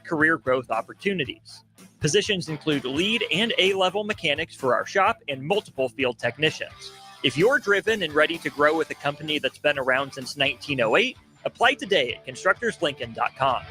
career growth opportunities. Positions include lead and A-level mechanics for our shop and multiple field technicians. If you're driven and ready to grow with a company that's been around since 1908, apply today at constructorslincoln.com.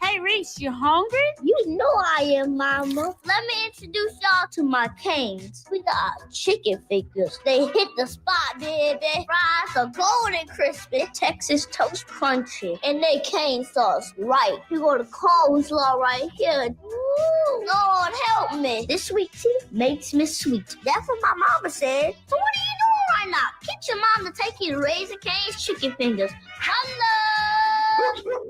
Hey, Reese, you hungry? You know I am, Mama. Let me introduce y'all to my canes. We got chicken fingers. They hit the spot, baby. Fries are golden crispy, Texas toast crunchy, and they cane sauce right. We got a coleslaw right here. Ooh, Lord help me. This sweet tea makes me sweet. That's what my mama said. So what are you doing right now? Get your mom to take you to Raising Cane's chicken fingers. Hello!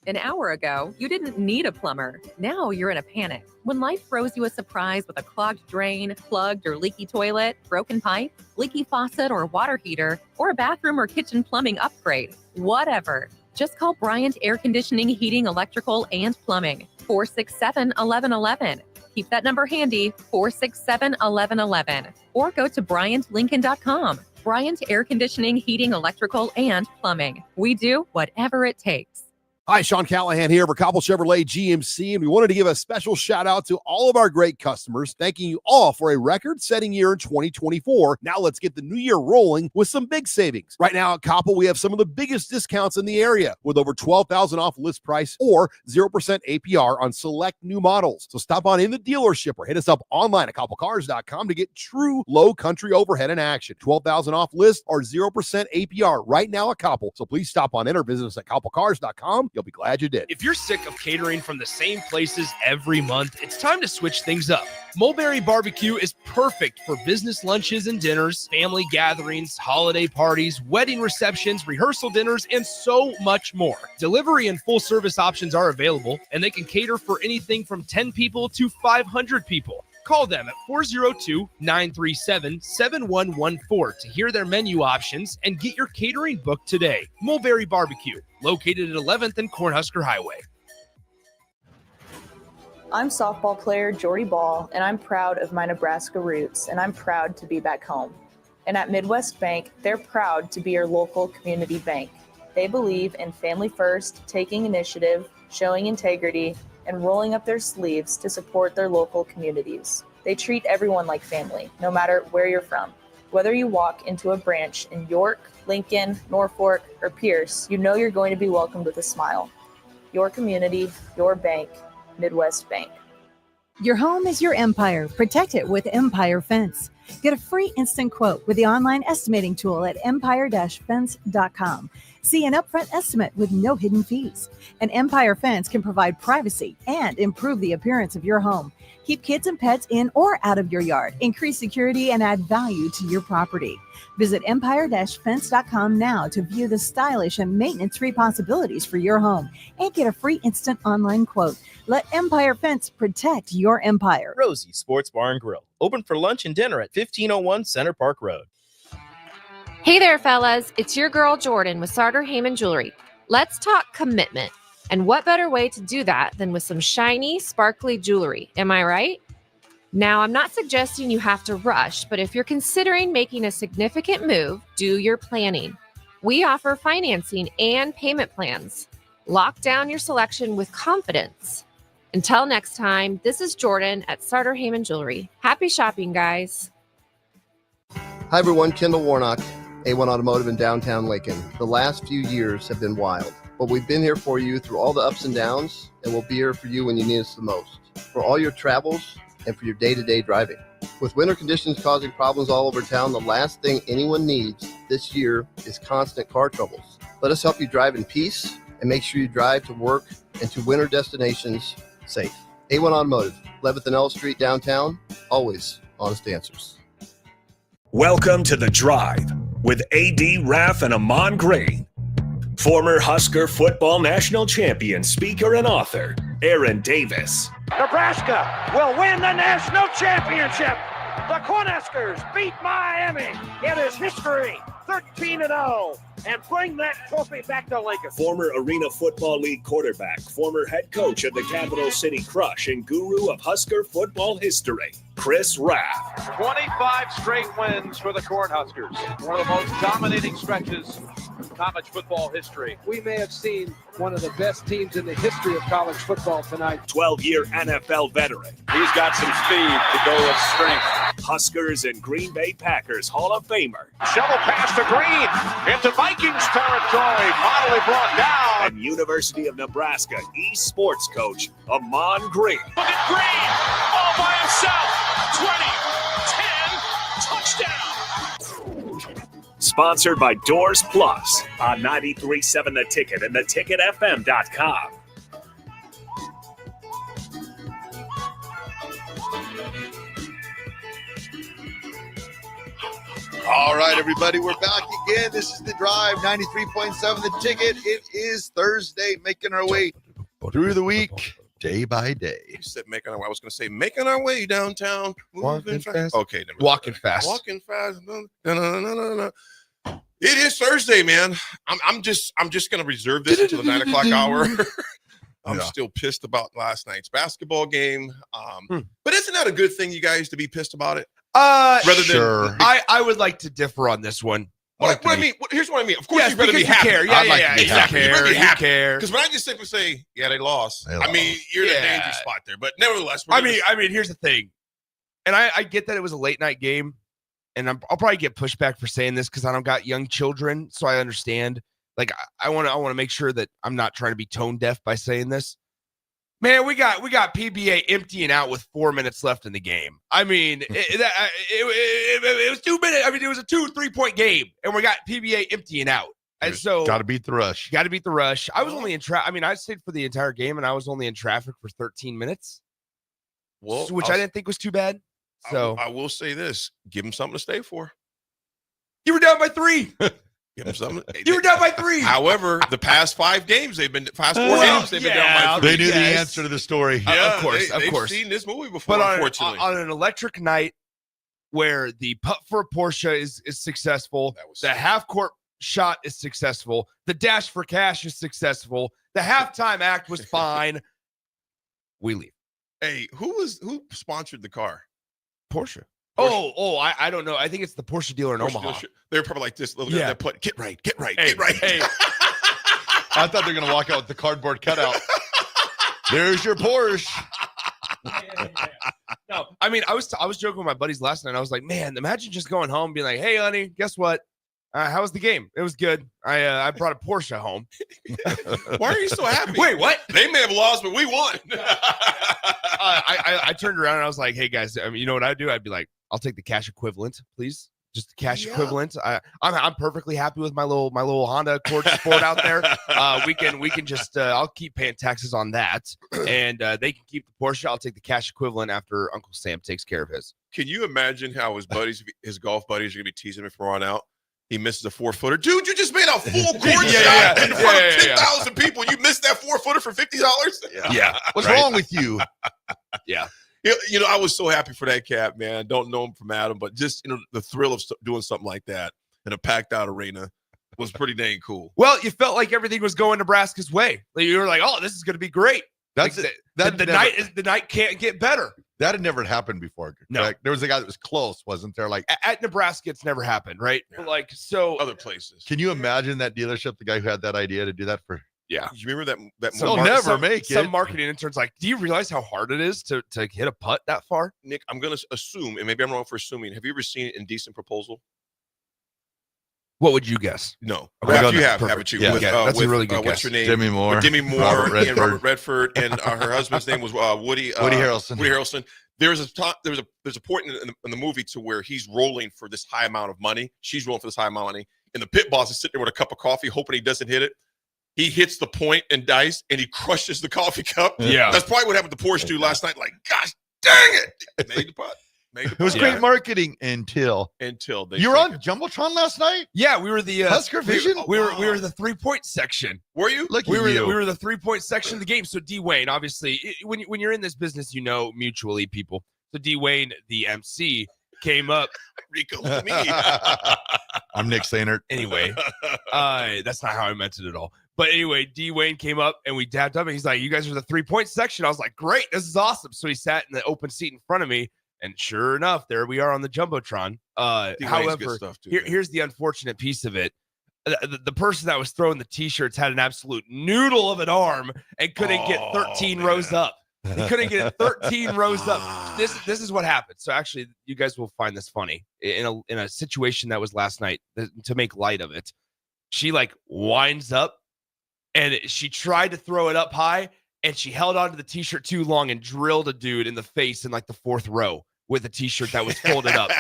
An hour ago, you didn't need a plumber. Now you're in a panic. When life throws you a surprise with a clogged drain, plugged or leaky toilet, broken pipe, leaky faucet or water heater, or a bathroom or kitchen plumbing upgrade, whatever. Just call Bryant Air Conditioning, Heating, Electrical, and Plumbing. 467-1111. Keep that number handy, 467-1111. Or go to BryantLincoln.com. Bryant Air Conditioning, Heating, Electrical, and Plumbing. We do whatever it takes. Hi, Sean Callahan here for Cobble Chevrolet GMC, and we wanted to give a special shout out to all of our great customers, thanking you all for a record-setting year in 2024. Now let's get the new year rolling with some big savings. Right now at Cobble, we have some of the biggest discounts in the area with over $12,000 off list price or 0% APR on select new models. So stop on in the dealership or hit us up online at cobblecars.com to get true low country overhead in action. $12,000 off list or 0% APR right now at Cobble. So please stop on in or visit us at cobblecars.com. You'll be glad you did. If you're sick of catering from the same places every month, it's time to switch things up. Mulberry Barbecue is perfect for business lunches and dinners, family gatherings, holiday parties, wedding receptions, rehearsal dinners, and so much more. Delivery and full service options are available, and they can cater for anything from 10 people to 500 people. Call them at 402-937-7114 to hear their menu options and get your catering booked today. Mulberry Barbecue, located at 11th and Cornhusker Highway. I'm softball player Jordy Ball, and I'm proud of my Nebraska roots, and I'm proud to be back home. And at Midwest Bank, they're proud to be your local community bank. They believe in family first, taking initiative, showing integrity, and rolling up their sleeves to support their local communities. They treat everyone like family, no matter where you're from. Whether you walk into a branch in York, Lincoln, Norfolk, or Pierce, you know you're going to be welcomed with a smile. Your community, your bank, Midwest Bank. Your home is your empire. Protect it with Empire Fence. Get a free instant quote with the online estimating tool at empire-fence.com. See an upfront estimate with no hidden fees. An Empire Fence can provide privacy and improve the appearance of your home. Keep kids and pets in or out of your yard. Increase security and add value to your property. Visit empire-fence.com now to view the stylish and maintenance-free possibilities for your home and get a free instant online quote. Let Empire Fence protect your empire. Rosie Sports Bar and Grill, open for lunch and dinner at 1501 Center Park Road. Hey there, fellas. It's your girl, Jordan, with Sartor Heyman Jewelry. Let's talk commitment. And what better way to do that than with some shiny, sparkly jewelry? Am I right? Now, I'm not suggesting you have to rush, but if you're considering making a significant move, do your planning. We offer financing and payment plans. Lock down your selection with confidence. Until next time, this is Jordan at Sartor Heyman Jewelry. Happy shopping, guys. Hi, everyone. Kendall Warnock, A1 Automotive in downtown Lincoln. The last few years have been wild, but we've been here for you through all the ups and downs, and we'll be here for you when you need us the most. For all your travels and for your day-to-day driving. With winter conditions causing problems all over town, the last thing anyone needs this year is constant car troubles. Let us help you drive in peace and make sure you drive to work and to winter destinations safe. A1 Automotive, 11th and L Street downtown, always honest answers. Welcome to The Drive with A.D. Raff and Ahman Green. Former Husker football national champion, speaker, and author, Aaron Davis. Nebraska will win the national championship. The Cornhuskers beat Miami. It is history, 13-0. and bring that trophy back to Lincoln. Former Arena Football League quarterback, former head coach of the Capital City Crush, and guru of Husker football history, Chris Raff. 25 straight wins for the Cornhuskers. One of the most dominating stretches in college football history. We may have seen one of the best teams in the history of college football tonight. 12-year NFL veteran. He's got some speed to go with strength. Huskers and Green Bay Packers Hall of Famer. Shovel pass to Green into Vikings territory. Finally brought down. And University of Nebraska East sports coach, Ahman Green. Look at Green all by himself. 20, 10, touchdown. Sponsored by Doors Plus on 93.7 The Ticket and theticketfm.com. All right, everybody, we're back again. This is The Drive, 93.7 The Ticket. It is Thursday, making our way through the week, day by day. You said making our way. I was going to say making our way downtown. Walking fast. Okay. Walking fast. Walking fast. No. It is Thursday, man. I'm just going to reserve this until the 9 o'clock hour. I'm still pissed about last night's basketball game. But isn't that a good thing, you guys, to be pissed about it? Sure. I would like to differ on this one. What I mean, here's what I mean. Of course, you better be happy. Care. Yeah, exactly. You better be happy. Because when I just simply say, yeah, they lost. I mean, you're in a dangerous spot there. But nevertheless, I mean, here's the thing. And I get that it was a late night game. And I'll probably get pushback for saying this because I don't got young children. So I understand. Like, I want to make sure that I'm not trying to be tone deaf by saying this. Man, we got PBA emptying out with 4 minutes left in the game. I mean, it was 2 minutes. I mean, it was a 2-3 point game, and we got PBA emptying out. And so, got to beat the rush. Got to beat the rush. I was only in traffic. I mean, I stayed for the entire game, and I was only in traffic for 13 minutes, which I didn't think was too bad. So I will say this: give them something to stay for. You were down by 3. Give them something. You were down by 3. However, the past 5 games, they've been past 4 games, they've been down by 3. They knew the answer to the story. Yeah, of course. They've seen this movie before, but unfortunately. On an electric night where the putt for a Porsche is successful, the half-court shot is successful, the dash for cash is successful, the halftime act was fine, we leave. Hey, who sponsored the car? Porsche. I don't know. I think it's the Porsche dealer in Omaha. They're probably like this. They're put, get right. Hey. I thought they were going to walk out with the cardboard cutout. There's your Porsche. No, I mean, I was joking with my buddies last night. I was like, man, imagine just going home and being like, hey, honey, guess what? How was the game? It was good. I brought a Porsche home. Why are you so happy? Wait, what? They may have lost, but we won. I turned around and I was like, hey, guys, I mean, you know what I'd do? I'd be like, I'll take the cash equivalent, please. Just the cash equivalent. I'm perfectly happy with my little Honda Accord Sport out there. We can just I'll keep paying taxes on that, and they can keep the Porsche. I'll take the cash equivalent after Uncle Sam takes care of his. Can you imagine how his golf buddies are gonna be teasing him from on out? He misses a 4-footer. Dude, you just made a full court shot in front of 10,000 people. You missed that 4-footer for $50? Yeah. What's wrong with you? Yeah. You know, I was so happy for that cat, man. I don't know him from Adam, but just the thrill of doing something like that in a packed out arena was pretty dang cool. Well, you felt like everything was going Nebraska's way. Like, you were like, oh, this is going to be great. That's like, it. The night can't get better. That had never happened before. No, there was a guy that was close, wasn't there? Like at Nebraska, it's never happened, right? Yeah. Like, so other places. Can you imagine that dealership? The guy who had that idea to do that for. Yeah. You remember that? They'll never make it. Some marketing intern's like, do you realize how hard it is to hit a putt that far? Nick, I'm going to assume, and maybe I'm wrong for assuming, have you ever seen Indecent Proposal? What would you guess? No. Raff, you have, haven't you? Yeah, that's a really good guess. What's your name? Demi Moore. Demi Moore Robert and Robert Redford, and her husband's name was Woody Harrelson. Woody Harrelson. There's a point in the movie to where he's rolling for this high amount of money. She's rolling for this high amount of money. And the pit boss is sitting there with a cup of coffee, hoping he doesn't hit it. He hits the point and dice, and he crushes the coffee cup. Yeah. That's probably what happened to Porsche dude last night. Like, gosh dang it. Made the putt. It was great marketing until they. You were on Jumbotron last night. Yeah, we were the Husker Vision. We were the 3-point section. Were you? We were the 3-point section of the game. So D Wayne, obviously, when you're in this business, you know mutually people. So D Wayne, the MC, came up. Rico to me. I'm Nick Sainert. Anyway, that's not how I meant it at all. But anyway, D. Wayne came up and we dabbed up and he's like, you guys are the 3-point section. I was like, great, this is awesome. So he sat in the open seat in front of me. And sure enough, there we are on the Jumbotron. However, here's the unfortunate piece of it. The person that was throwing the T-shirts had an absolute noodle of an arm and couldn't get 13 rows up. He couldn't get 13 rows up. This is what happened. So actually, you guys will find this funny. In a situation that was last night, to make light of it, she like winds up and she tried to throw it up high and she held onto the T-shirt too long and drilled a dude in the face in like the 4th row with a T-shirt that was folded up.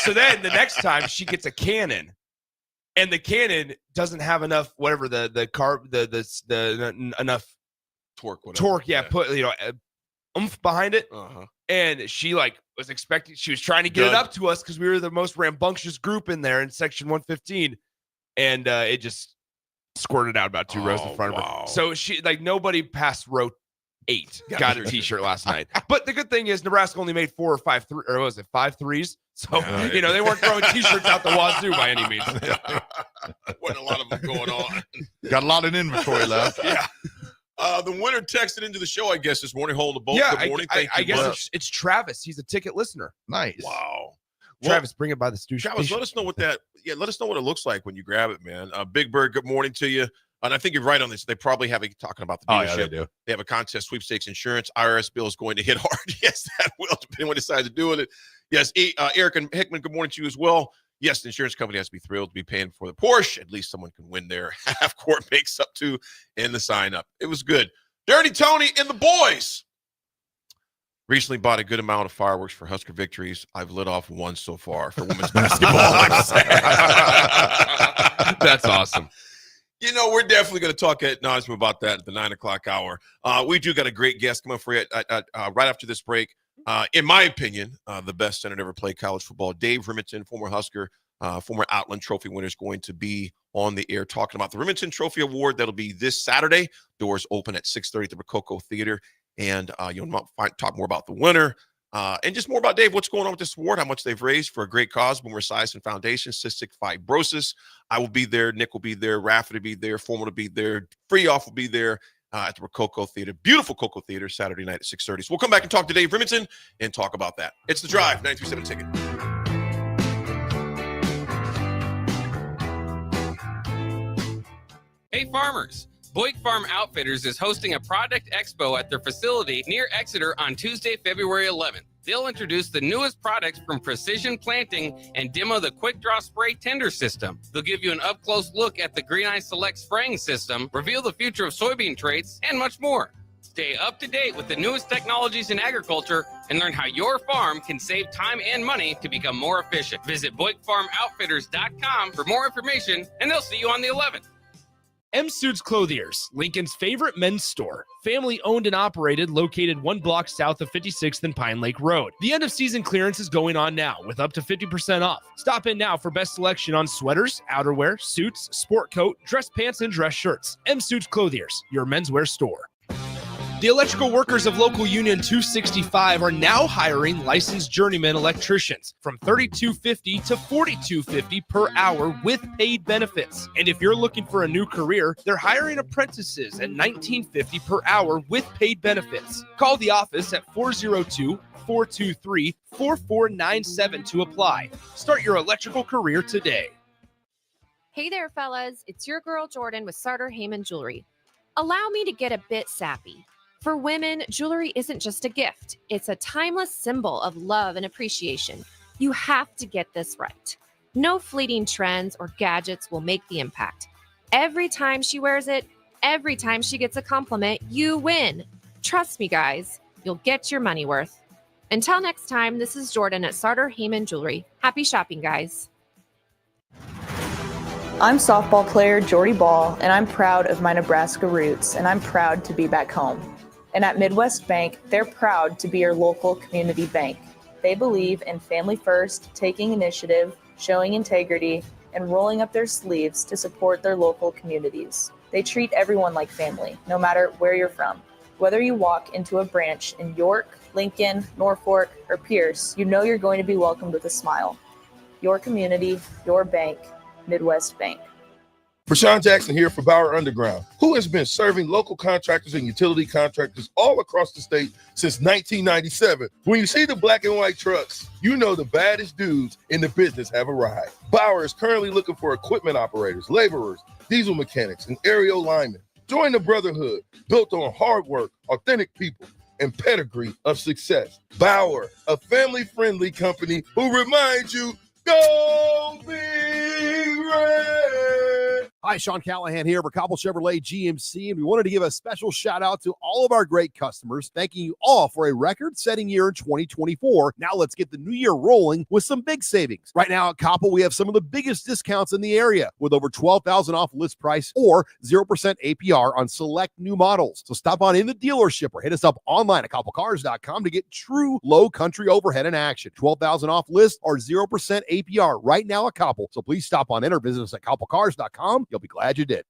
So then the next time she gets a cannon. And the cannon doesn't have enough, whatever the enough torque, yeah, put oomph behind it. And she like was expecting, she was trying to get it up to us because we were the most rambunctious group in there in section 115, and it just squirted out about 2 rows in front of her. So she like nobody past row 8 got a T-shirt last night. But the good thing is Nebraska only made 4 or 5 or was it 5 threes? So they weren't throwing T-shirts out the wazoo by any means. Wasn't a lot of them going on. Got a lot of inventory left. Yeah. The winner texted into the show, I guess, this morning. Hold the boat. Yeah, Good morning. Thank you. I guess it's Travis. He's a ticket listener. Nice. Wow. Travis, bring it by the studio. Travis, let us know what that. Yeah, let us know what it looks like when you grab it, man. Big Bird, good morning to you. And I think you're right on this. They probably have it talking about the dealership. Oh, yeah, they do. They have a contest, sweepstakes insurance. IRS bill is going to hit hard. Yes, that will, depending on what they decide to do with it. Yes, Eric and Hickman, good morning to you as well. Yes, the insurance company has to be thrilled to be paying for the Porsche. At least someone can win their half-court makes up to in the sign-up. It was good. Dirty Tony and the boys recently bought a good amount of fireworks for Husker victories. I've lit off one so far for women's basketball. That's awesome. We're definitely going to talk at nauseam about that at the 9 o'clock hour. We do got a great guest coming for you right after this break. In my opinion, the best center to ever play college football, Dave Remington, former Husker, former Outland Trophy winner, is going to be on the air talking about the Remington Trophy Award. That'll be this Saturday. Doors open at 6:30 at the Rococo Theater. And you'll talk more about the winner and just more about Dave, what's going on with this award, how much they've raised for a great cause, Boomer Esiason Foundation, cystic fibrosis. I will be there. Nick will be there. Raff will be there. Foreman will be there. Freeoff will be there at the Rococo Theater. Beautiful Coco Theater, Saturday night at 6:30. So we'll come back and talk to Dave Remington and talk about that. It's The Drive, 93.7 Ticket. Hey, farmers. Boyd Farm Outfitters is hosting a product expo at their facility near Exeter on Tuesday, February 11th. They'll introduce the newest products from Precision Planting and demo the Quick Draw Spray Tender System. They'll give you an up-close look at the Green Eye Select Spraying System, reveal the future of soybean traits, and much more. Stay up to date with the newest technologies in agriculture and learn how your farm can save time and money to become more efficient. Visit BoydFarmOutfitters.com for more information, and they'll see you on the 11th. M Suits Clothiers, Lincoln's favorite men's store. Family owned and operated, located 1 block south of 56th and Pine Lake Road. The end of season clearance is going on now with up to 50% off. Stop in now for best selection on sweaters, outerwear, suits, sport coat, dress pants, and dress shirts. M Suits Clothiers, your menswear store. The electrical workers of Local Union 265 are now hiring licensed journeyman electricians from $32.50 to $42.50 per hour with paid benefits. And if you're looking for a new career, they're hiring apprentices at $19.50 per hour with paid benefits. Call the office at 402-423-4497 to apply. Start your electrical career today. Hey there, fellas. It's your girl Jordan with Sartor Heyman Jewelry. Allow me to get a bit sappy. For women, jewelry isn't just a gift. It's a timeless symbol of love and appreciation. You have to get this right. No fleeting trends or gadgets will make the impact. Every time she wears it, every time she gets a compliment, you win. Trust me, guys, you'll get your money worth. Until next time, this is Jordan at Sartor Heyman Jewelry. Happy shopping, guys. I'm softball player Jordy Ball, and I'm proud of my Nebraska roots, and I'm proud to be back home. And at Midwest Bank, they're proud to be your local community bank. They believe in family first, taking initiative, showing integrity, and rolling up their sleeves to support their local communities. They treat everyone like family, no matter where you're from. Whether you walk into a branch in York, Lincoln, Norfolk, or Pierce, you know you're going to be welcomed with a smile. Your community, your bank, Midwest Bank. Prashawn Jackson here for Bauer Underground, who has been serving local contractors and utility contractors all across the state since 1997. When you see the black and white trucks, you know the baddest dudes in the business have arrived. Bauer is currently looking for equipment operators, laborers, diesel mechanics, and aerial linemen. Join the brotherhood built on hard work, authentic people, and pedigree of success. Bauer, a family-friendly company who reminds you, go Big Red! Hi, Sean Callahan here for Cobble Chevrolet GMC, and we wanted to give a special shout out to all of our great customers, thanking you all for a record-setting year in 2024. Now let's get the new year rolling with some big savings. Right now at Cobble, we have some of the biggest discounts in the area with over $12,000 off list price or 0% APR on select new models. So stop on in the dealership or hit us up online at cobblecars.com to get true low country overhead in action. $12,000 off list or 0% APR right now at Cobble. So please stop on in or visit us at cobblecars.com. You'll be glad you did.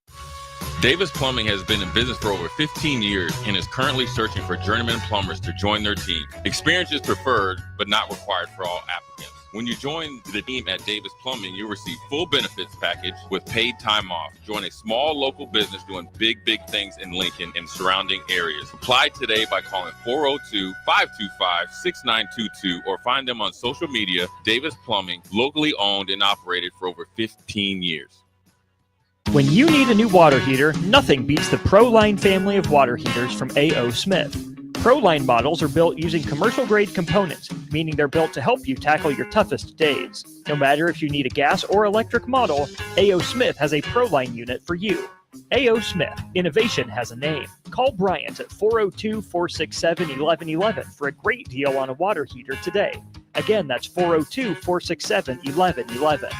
Davis Plumbing has been in business for over 15 years and is currently searching for journeyman plumbers to join their team. Experience is preferred, but not required for all applicants. When you join the team at Davis Plumbing, you'll receive full benefits package with paid time off. Join a small local business doing big things in Lincoln and surrounding areas. Apply today by calling 402-525-6922 or find them on social media. Davis Plumbing, locally owned and operated for over 15 years. When you need a new water heater, nothing beats the ProLine family of water heaters from A.O. Smith. ProLine models are built using commercial-grade components, meaning they're built to help you tackle your toughest days. No matter if you need a gas or electric model, A.O. Smith has a ProLine unit for you. A.O. Smith, innovation has a name. Call Bryant at 402-467-1111 for a great deal on a water heater today. Again, that's 402-467-1111.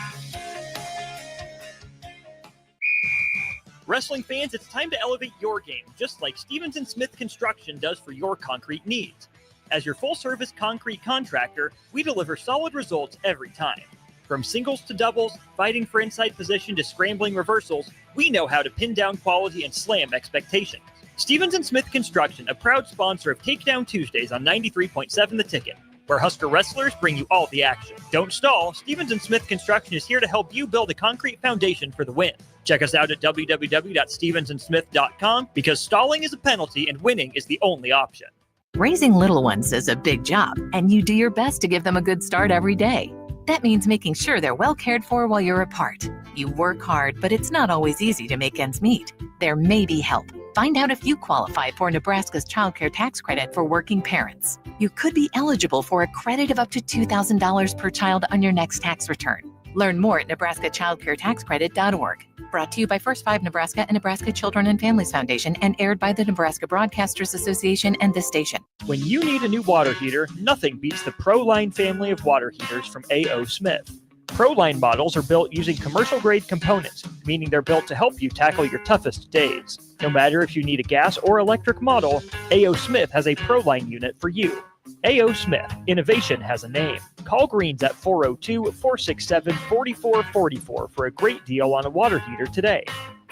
Wrestling fans, it's time to elevate your game, just like Stevens & Smith Construction does for your concrete needs. As your full-service concrete contractor, we deliver solid results every time. From singles to doubles, fighting for inside position to scrambling reversals, we know how to pin down quality and slam expectations. Stevens & Smith Construction, a proud sponsor of Takedown Tuesdays on 93.7 The Ticket, where Husker wrestlers bring you all the action. Don't stall. Stevens & Smith Construction is here to help you build a concrete foundation for the win. Check us out at www.stevensandsmith.com because stalling is a penalty and winning is the only option. Raising little ones is a big job, and you do your best to give them a good start every day. That means making sure they're well cared for while you're apart. You work hard, but it's not always easy to make ends meet. There may be help. Find out if you qualify for Nebraska's Child Care Tax Credit for working parents. You could be eligible for a credit of up to $2,000 per child on your next tax return. Learn more at nebraskachildcaretexcredit.org. Brought to you by First 5 Nebraska and Nebraska Children and Families Foundation and aired by the Nebraska Broadcasters Association and this station. When you need a new water heater, nothing beats the ProLine family of water heaters from A.O. Smith. ProLine models are built using commercial-grade components, meaning they're built to help you tackle your toughest days. No matter if you need a gas or electric model, A.O. Smith has a ProLine unit for you. A.O. Smith, innovation has a name. Call Greens at 402-467-4444 for a great deal on a water heater today.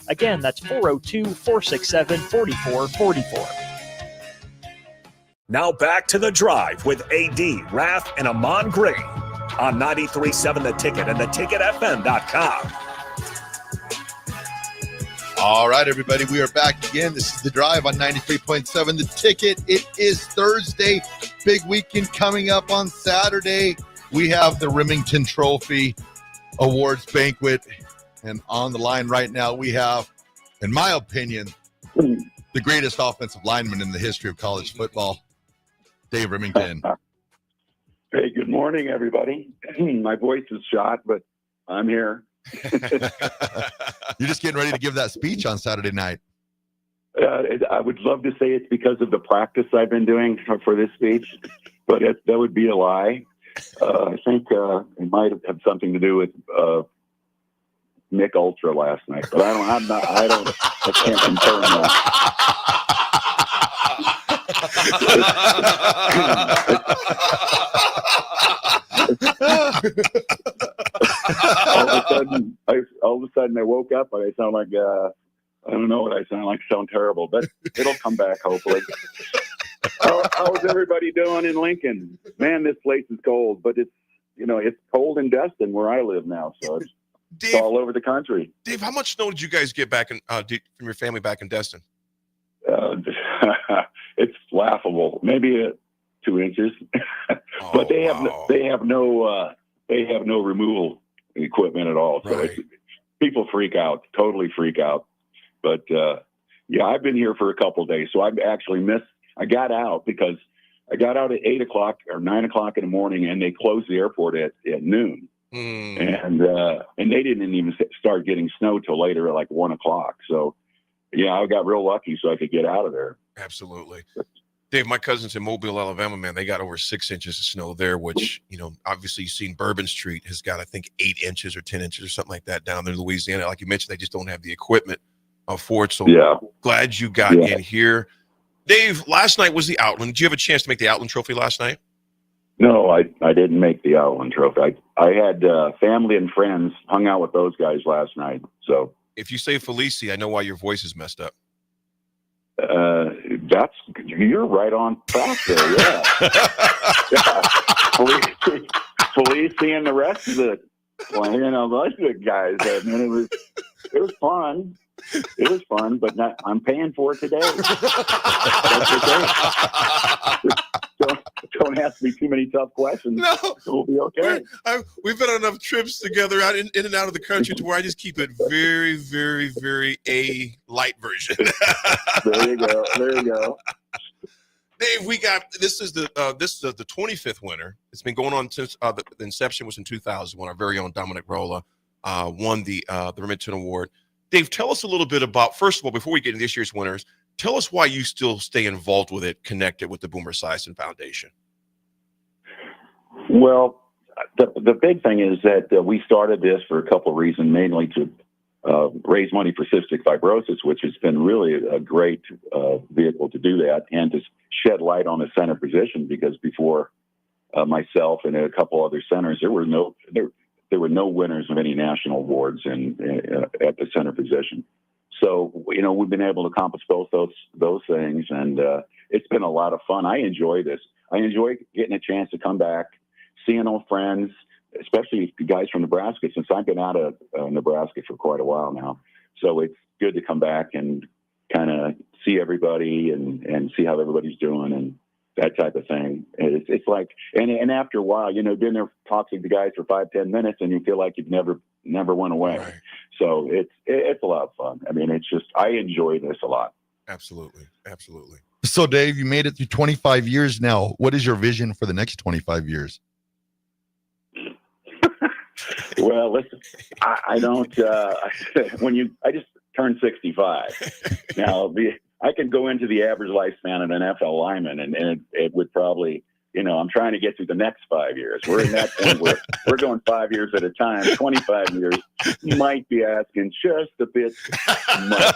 Again, that's 402-467-4444. Now back to The Drive with A.D., Raff, and Ahman Green on 93.7 The Ticket and theticketfm.com. All right, everybody, we are back again. This is The Drive on 93.7 The Ticket. It is Thursday. Big weekend coming up on Saturday. We have the Remington Trophy Awards Banquet. And on the line right now, we have, in my opinion, the greatest offensive lineman in the history of college football, Dave Remington. Hey, good morning, everybody. My voice is shot, but I'm here. You're just getting ready to give that speech on Saturday night. I would love to say it's because of the practice I've been doing for this speech, but that would be a lie. I think it might have something to do with Mick Ultra last night, but I can't confirm that. all of a sudden I woke up and I sound like I don't know what I sound like. I sound terrible, but it'll come back hopefully. How's everybody doing in Lincoln? Man, this place is cold, but it's cold in Destin where I live now, so Dave, it's all over the country. Dave, how much snow did you guys get back from your family back in Destin? It's laughable. Maybe 2 inches, but they have no removal equipment at all. So people freak out, totally freak out. But yeah, I've been here for a couple of days, so I've actually missed. I got out because I got out at 8 o'clock or 9 o'clock in the morning, and they closed the airport at noon. And they didn't even start getting snow till later at like 1 o'clock. So yeah, I got real lucky so I could get out of there. Absolutely. Dave, my cousins in Mobile, Alabama, man, they got over 6 inches of snow there, which, obviously you've seen Bourbon Street has got, I think, 8 inches or 10 inches or something like that down there in Louisiana. Like you mentioned, they just don't have the equipment for it. So glad you got in here. Dave, last night was the Outland. Did you have a chance to make the Outland Trophy last night? No, I didn't make the Outland Trophy. I had family and friends, hung out with those guys last night. So if you say Felici, I know why your voice is messed up. You're right on track there. Yeah. Felici and the rest of the most of the guys. I mean, it was fun. It was fun, but I'm paying for it today. That's okay. Don't ask me too many tough questions. No, we'll be okay. We've been on enough trips together out in and out of the country to where I just keep it very, very, very a light version. There you go. There you go. Dave, we got this is the 25th winner. It's been going on since the inception was in 2000 when our very own Dominic Rolla won the Remington Award. Dave, tell us a little bit about, first of all, before we get into this year's winners, tell us why you still stay involved with it, connected with the Boomer Esiason Foundation. Well, the big thing is that we started this for a couple of reasons, mainly to raise money for cystic fibrosis, which has been really a great vehicle to do that, and to shed light on the center position, because before myself and a couple other centers, there were no winners of any national awards at the center position. So, we've been able to accomplish both those things, and it's been a lot of fun. I enjoy this. I enjoy getting a chance to come back, seeing old friends, especially the guys from Nebraska, since I've been out of Nebraska for quite a while now. So it's good to come back and kind of see everybody and see how everybody's doing and that type of thing. It's like, and after a while, been there talking to the guys for 5-10 minutes, and you feel like you've never went away. Right. So it's a lot of fun. I mean, I enjoy this a lot. Absolutely. Absolutely. So Dave, you made it through 25 years now. What is your vision for the next 25 years? Well, listen, I don't, I just turned 65. Now, I could go into the average lifespan of an NFL lineman, and it would probably, I'm trying to get through the next 5 years. We're in that point where we're going 5 years at a time. 25 years, you might be asking just a bit much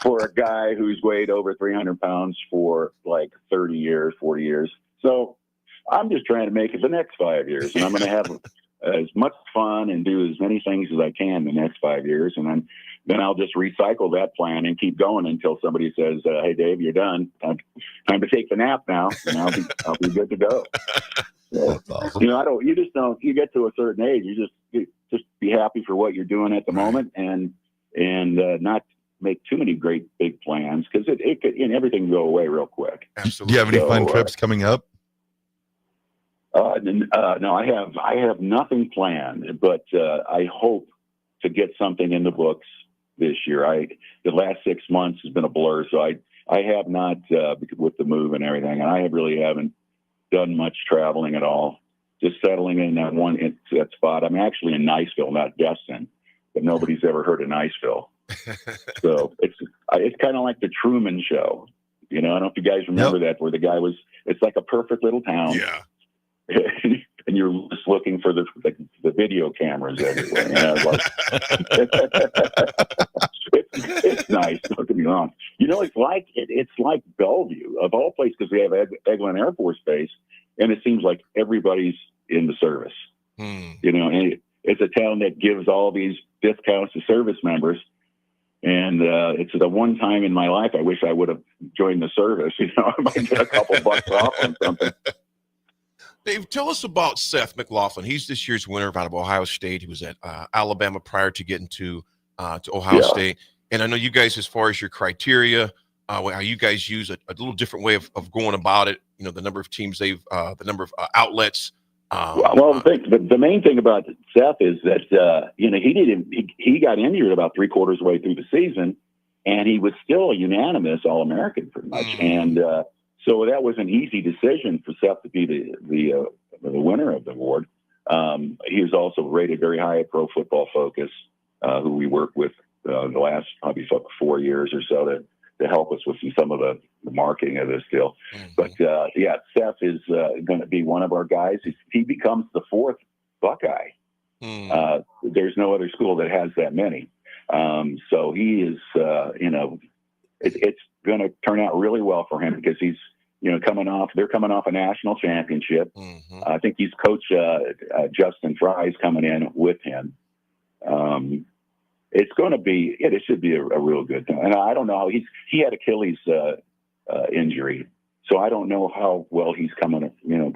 for a guy who's weighed over 300 pounds for like 30 years, 40 years. So I'm just trying to make it the next 5 years, and I'm going to have as much fun and do as many things as I can the next 5 years. And then I'll just recycle that plan and keep going until somebody says, hey, Dave, you're done. Time to take the nap now, and I'll be good to go. So, awesome. You get to a certain age, you just be happy for what you're doing at the moment, and not make too many great big plans, because it could, everything can go away real quick. Absolutely. Do you have any fun trips coming up? No, I have nothing planned, but I hope to get something in the books this year. The last 6 months has been a blur, so I have not, with the move and everything, and I really haven't done much traveling at all. Just settling in that spot. I'm actually in Niceville, not Destin, but nobody's ever heard of Niceville. So it's kind of like the Truman Show. I don't know if you guys remember that, where the guy it's like a perfect little town. Yeah. And you're just looking for the video cameras everywhere. It's nice. Don't get me wrong. It's like Bellevue of all places, because we have Eglin Air Force Base, and it seems like everybody's in the service. And it's a town that gives all these discounts to service members. And it's the one time in my life I wish I would have joined the service. I might get a couple bucks off on something. Dave, tell us about Seth McLaughlin. He's this year's winner out of Ohio State. He was at Alabama prior to getting to Ohio State. And I know you guys, as far as your criteria, how you guys use a little different way of going about it. You know, the number of teams the number of outlets. The main thing about Seth is that he got injured about 3/4 way through the season, and he was still a unanimous All-American pretty much. And so that was an easy decision for Seth to be the winner of the award. He was also rated very high at Pro Football Focus, who we worked with the last probably 4 years or so to help us with some of the marketing of this deal. But Seth is going to be one of our guys. He becomes the 4th Buckeye. There's no other school that has that many. So he is, it's going to turn out really well for him because he's, they're coming off a national championship. I think he's coach Justin Fry's coming in with him. It's going to be, it should be a real good thing. And I don't know how he had Achilles injury. So I don't know how well he's coming,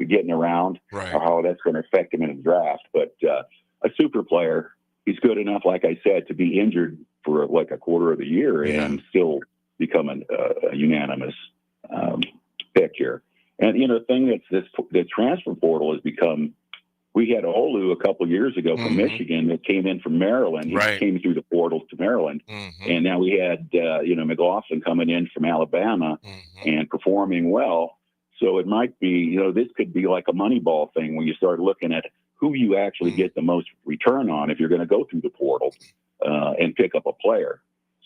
getting around or how that's going to affect him in the draft. But a super player, he's good enough, like I said, to be injured for like a quarter of the year and still become a unanimous pick here. And, the thing the transfer portal has become, we had Olu a couple of years ago from Michigan that came in from Maryland. He came through the portal to Maryland. And now we had, McLaughlin coming in from Alabama and performing well. So it might be, this could be like a Moneyball thing when you start looking at who you actually get the most return on if you're going to go through the portal and pick up a player.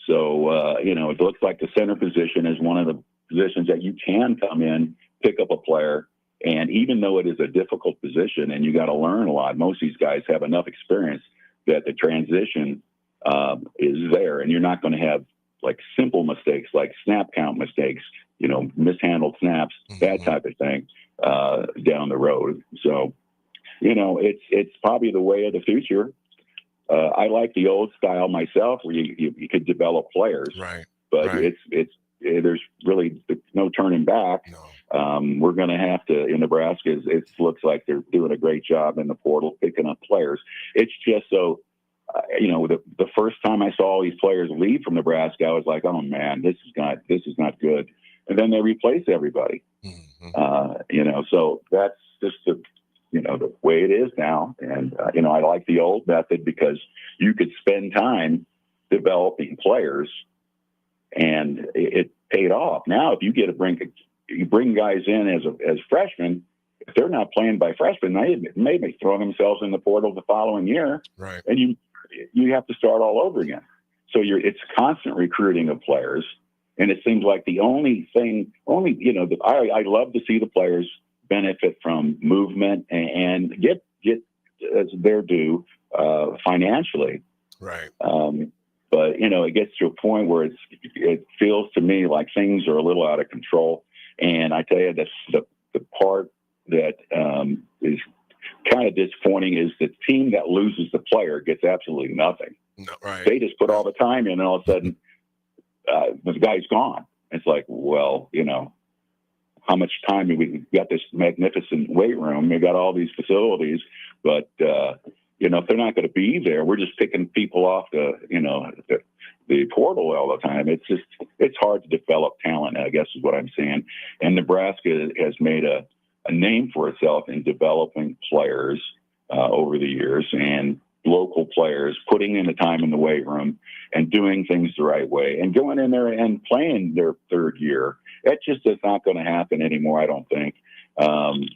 So, it looks like the center position is one of the positions that you can come in, pick up a player. And even though it is a difficult position and you got to learn a lot, most of these guys have enough experience that the transition is there. And you're not going to have like simple mistakes, like snap count mistakes, mishandled snaps, that type of thing down the road. So, it's probably the way of the future. I like the old style myself where you could develop players, but there's really no turning back. We're going to have to, in Nebraska, it looks like they're doing a great job in the portal, picking up players. It's just so, the first time I saw all these players leave from Nebraska, I was like, oh man, this is not good. And then they replace everybody, so that's just the way it is now. And, I like the old method because you could spend time developing players and it paid off. Now, if you you bring guys in as freshmen, if they're not playing by freshmen, they may be throwing themselves in the portal the following year, and you have to start all over again. So it's constant recruiting of players, and it seems like the only I love to see the players benefit from movement and get their due financially. But it gets to a point where it feels to me like things are a little out of control. And I tell you, the part that is kind of disappointing is the team that loses the player gets absolutely nothing. They just put all the time in, and all of a sudden the guy's gone. It's like, well, how much time we got this magnificent weight room, we got all these facilities, but if they're not going to be there, we're just picking people off the portal all the time. It's hard to develop talent, I guess is what I'm saying. And Nebraska has made a name for itself in developing players over the years, and local players putting in the time in the weight room and doing things the right way and going in there and playing their third year. That just is not going to happen anymore, I don't think,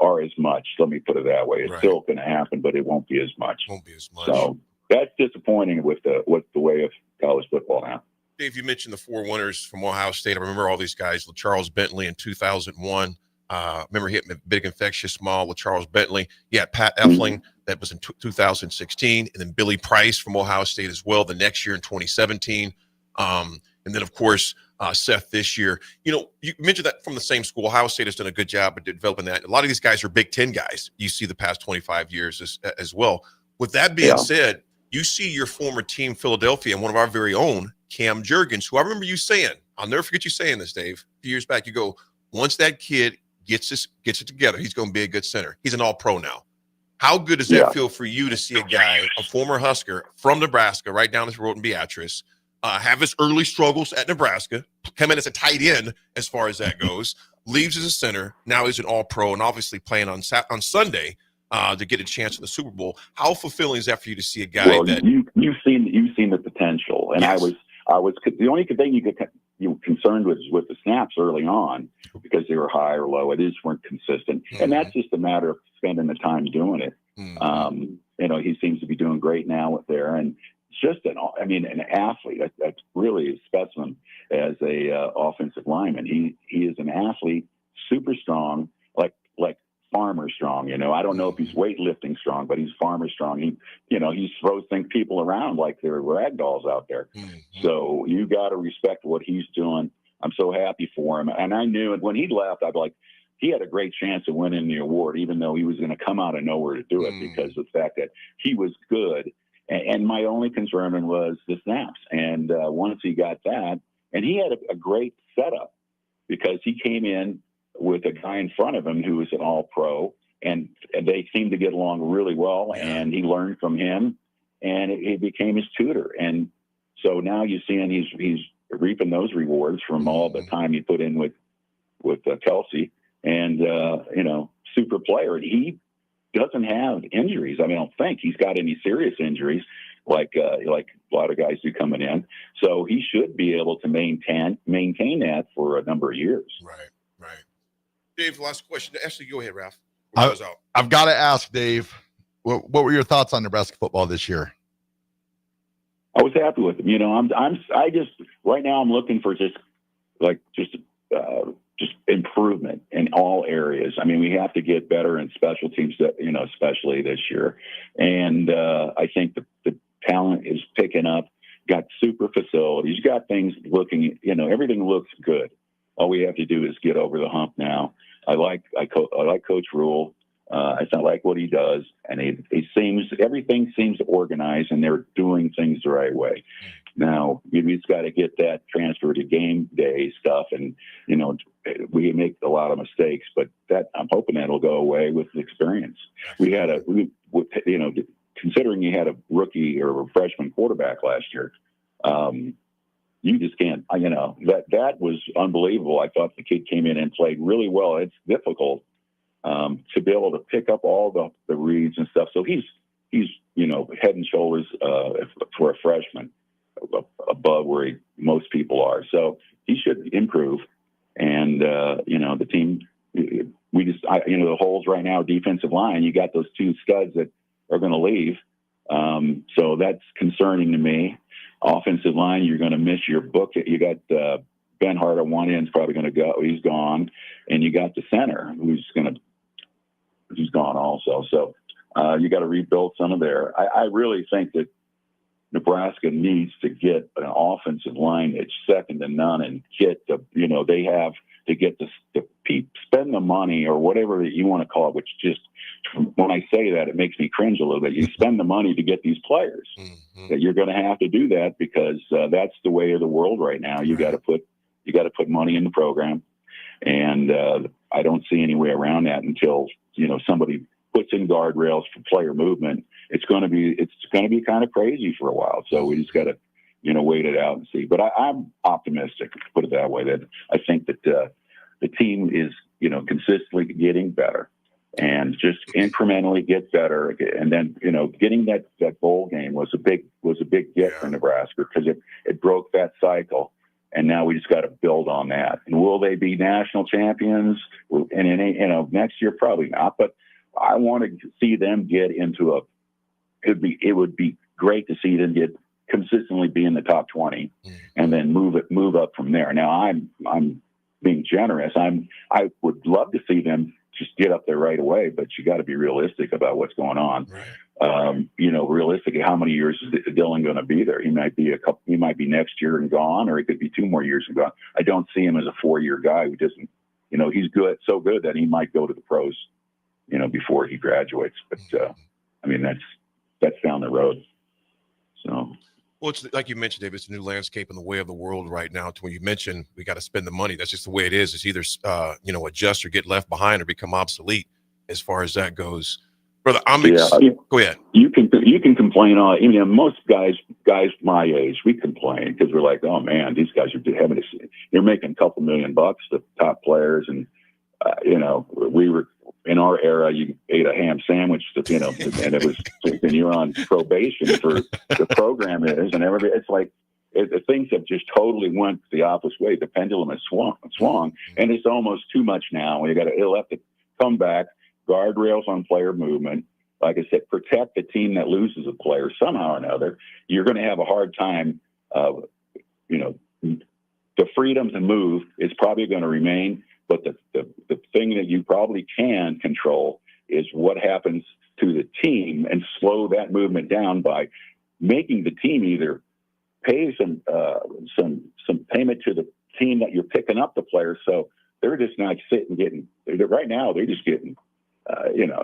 or as much. Let me put it that way. It's still going to happen, but it won't be as much. So that's disappointing with the way of college football now. Dave, you mentioned the 4 winners from Ohio State. I remember all these guys. Charles Bentley in 2001. Remember hitting a big infectious small with Charles Bentley. Yeah, Pat Effling, that was in 2016. And then Billy Price from Ohio State as well the next year in 2017. And then, of course, Seth this year. You mentioned that from the same school. Ohio State has done a good job of developing that. A lot of these guys are Big Ten guys. You see the past 25 years as well. With that being said, you see your former team, Philadelphia, and one of our very own, Cam Jurgens, who I remember you saying, I'll never forget you saying this, Dave, a few years back. You go, once that kid gets it together, he's going to be a good center. He's an all-pro now. How good does that feel for you to see a guy, a former Husker from Nebraska, right down this road in Beatrice, have his early struggles at Nebraska, come in as a tight end as far as that goes, leaves as a center, now he's an all-pro, and obviously playing on Sunday to get a chance at the Super Bowl. How fulfilling is that for you to see a guy that you've seen the potential, and yes. I was the only thing you were concerned with the snaps early on because they were high or low. It just weren't consistent, and that's just a matter of spending the time doing it. He seems to be doing great now there, and just an athlete. That's really a specimen as a offensive lineman. He is an athlete, super strong, like farmer strong. I don't know if he's weightlifting strong, but he's farmer strong. He throws people around like they're rag dolls out there. So you got to respect what he's doing. I'm so happy for him. And I knew it when he left, I'd be like, he had a great chance of winning the award, even though he was going to come out of nowhere to do it because of the fact that he was good. And my only concern was the snaps. And once he got that, and he had a great setup because he came in with a guy in front of him who was an all-pro, and they seemed to get along really well, and he learned from him, and it became his tutor. And so now you're seeing he's reaping those rewards from all the time he put in with Kelsey, and super player. He doesn't have injuries. I don't think he's got any serious injuries like a lot of guys do coming in. So he should be able to maintain that for a number of years. Right. Dave, last question. Actually, go ahead, Raff. I've got to ask, Dave, what were your thoughts on Nebraska football this year? I was happy with him. I just right now I'm looking for just improvement in all areas. We have to get better in special teams, especially this year. And I think the talent is picking up. Got super facilities. Got things looking. Everything looks good. All we have to do is get over the hump now. I like Coach Rule. I like what he does, and everything seems organized, and they're doing things the right way. Now we've got to get that transfer to game day stuff, and we make a lot of mistakes, but I'm hoping that'll go away with the experience. Considering you had a rookie or a freshman quarterback last year. You just can't, that was unbelievable. I thought the kid came in and played really well. It's difficult to be able to pick up all the reads and stuff. So he's head and shoulders for a freshman above where most people are. So he should improve. And, the team, the holes right now, defensive line, you got those two studs that are going to leave. So that's concerning to me. Offensive line, you're going to miss your book. You got Ben Hart on one end is probably going to go. He's gone, and you got the center who's gone also. So you got to rebuild some of there. I really think that Nebraska needs to get an offensive line that's second to none, and get they have to get to spend the money or whatever that you want to call it. Which just when I say that, it makes me cringe a little bit. You spend the money to get these players. That you're going to have to do that because that's the way of the world right now. You got to put money in the program, and I don't see any way around that until somebody puts in guardrails for player movement. It's going to be kind of crazy for a while. So we just got to wait it out and see. But I'm optimistic, to put it that way. That I think that the team is consistently getting better. And just incrementally get better, and then getting that bowl game was a big get for Nebraska because it broke that cycle, and now we just got to build on that. And will they be national champions? And next year probably not, but I want to see them get into it would be great to see them consistently be in the top 20, and then move up from there. Now I'm being generous. I would love to see them just get up there right away, but you got to be realistic about what's going on. Right. Realistically, how many years is Dylan going to be there? He might be next year and gone, or he could be 2 more years and gone. I don't see him as a 4-year guy who doesn't, he's so good that he might go to the pros, before he graduates. But that's down the road. So Well, it's like you mentioned, Dave, it's a new landscape in the way of the world right now. To when you mentioned we got to spend the money, that's just the way it is. It's either adjust or get left behind or become obsolete as far as that goes. Brother, go ahead. You can complain all. Most guys my age, we complain because we're like, oh man, these guys are you're making a couple $1 million, the top players, and we were in our era. You ate a ham sandwich, and it was and you're on probation for the program is, and everybody. It's like things have just totally went the opposite way. The pendulum has swung, and it's almost too much now. It'll have to come back. Guardrails on player movement. Like I said, protect the team that loses a player somehow or another. You're going to have a hard time. The freedom to move is probably going to remain, but the thing that you probably can control is what happens to the team and slow that movement down by making the team either pay some payment to the team that you're picking up the players, so they're just not sitting right now. They're just getting.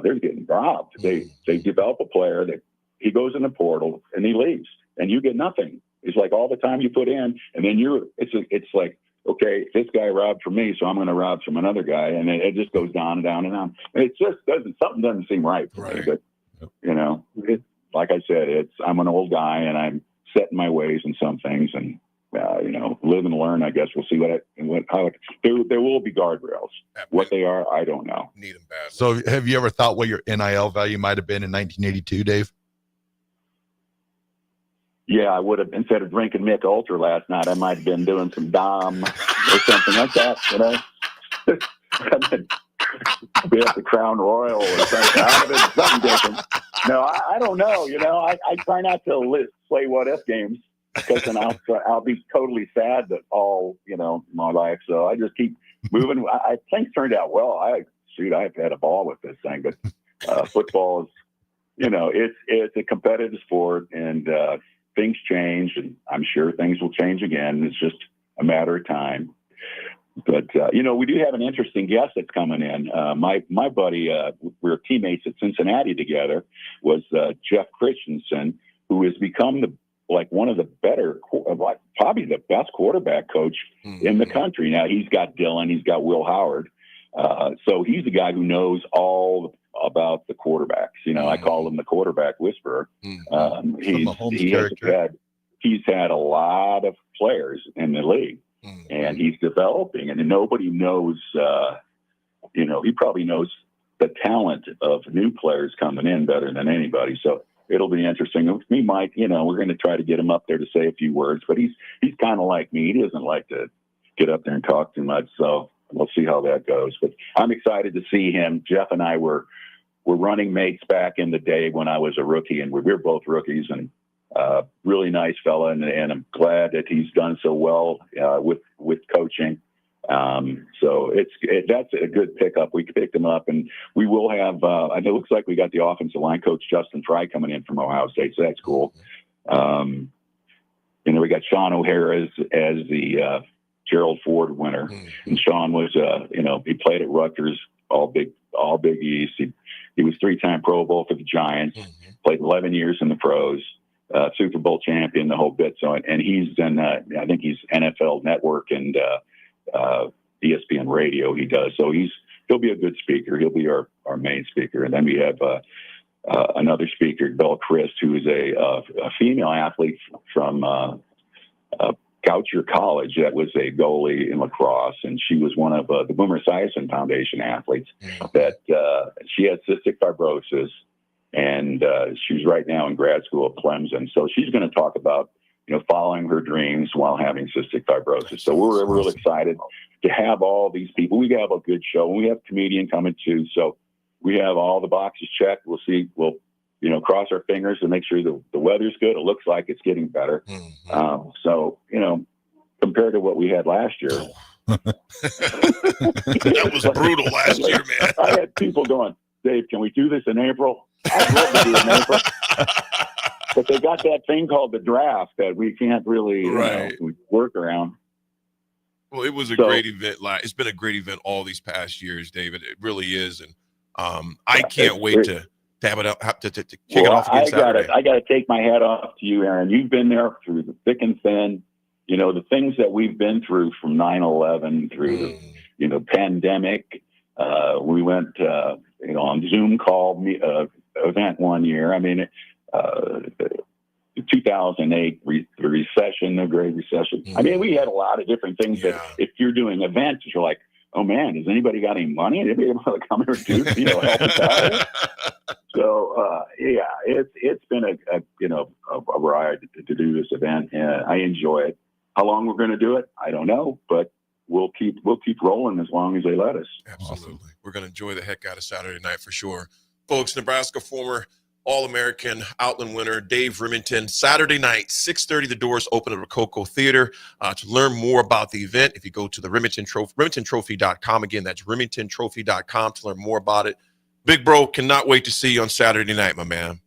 They're getting robbed. They develop a player that he goes in the portal and he leaves, and you get nothing. It's like all the time you put in, and then it's like, okay, this guy robbed from me, so I'm going to rob from another guy, and it just goes down and down and down. And it just something doesn't seem right for me. But like I said, I'm an old guy, and I'm set in my ways in some things, and live and learn. I guess we'll see there will be guardrails. What they are, I don't know. Need them bad. So, have you ever thought what your NIL value might have been in 1982, Dave? Yeah, I would have. Instead of drinking Mick Ultra last night, I might have been doing some Dom or something like that. Be at the Crown Royal or something different. No, I don't know. I try not to play what if games. Because then I'll be totally sad that all my life. So I just keep moving. Things turned out well. I've had a ball with this thing. But football is, it's a competitive sport, and things change, and I'm sure things will change again. It's just a matter of time. But we do have an interesting guest that's coming in. My buddy, we're teammates at Cincinnati together, was Jeff Christensen, who has become one of the better, probably the best quarterback coach in the country. Now he's got Dylan, he's got Will Howard. So he's the guy who knows all about the quarterbacks. I call him the quarterback whisperer. He's had a lot of players in the league, and he's developing, and nobody knows, he probably knows the talent of new players coming in better than anybody. So it'll be interesting. Me, Mike, we're going to try to get him up there to say a few words, but he's kind of like me. He doesn't like to get up there and talk too much. So we'll see how that goes. But I'm excited to see him. Jeff and I were running mates back in the day when I was a rookie, and we were both rookies, and really nice fella. And I'm glad that he's done so well with coaching. So that's a good pickup. We picked him up, and we will have, it looks like we got the offensive line coach, Justin Fry, coming in from Ohio State. So that's cool. We got Sean O'Hara as the Gerald Ford winner. And Sean was, he played at Rutgers, all Big East. He was 3-time Pro Bowl for the Giants, played 11 years in the pros, Super Bowl champion, the whole bit. So, and he's done, I think he's NFL Network and, ESPN radio he does. So he'll be a good speaker. He'll be our main speaker. And then we have another speaker, Belle Christ, who is a female athlete from Goucher College that was a goalie in lacrosse. And she was one of the Boomer Esiason Foundation athletes that she had cystic fibrosis, and she's right now in grad school at Clemson. So she's going to talk about following her dreams while having cystic fibrosis. So we're real excited to have all these people. We have a good show. We have a comedian coming too. So we have all the boxes checked. We'll see. We'll, cross our fingers and make sure the weather's good. It looks like it's getting better. So, compared to what we had last year. That was brutal last year, man. I had people going, Dave, can we do this in April? I'd love to do it in April. But they got that thing called the draft that we can't really work around. Well, it was a great event. It's been a great event all these past years, David. It really is. And I can't wait to to have it to kick it off again Saturday. I got to take my hat off to you, Aaron. You've been there through the thick and thin. You know, the things that we've been through from 9/11 through the, pandemic. We went, on Zoom call event one year. I mean, 2008 the recession, the Great Recession. I mean, we had a lot of different things that if you're doing events, you're like, oh man, has anybody got any money? Anybody able to come here and do, help us out? So, it's been a ride to do this event, and I enjoy it. How long we're going to do it, I don't know, but we'll keep rolling as long as they let us. Absolutely. Awesome. We're going to enjoy the heck out of Saturday night for sure. Folks, Nebraska former All-American Outland winner Dave Remington, Saturday night, 6:30, the doors open at Rococo Theater. To learn more about the event, if you go to the Remington Trophy, RemingtonTrophy.com. Again, that's RemingtonTrophy.com to learn more about it. Big bro, cannot wait to see you on Saturday night, my man.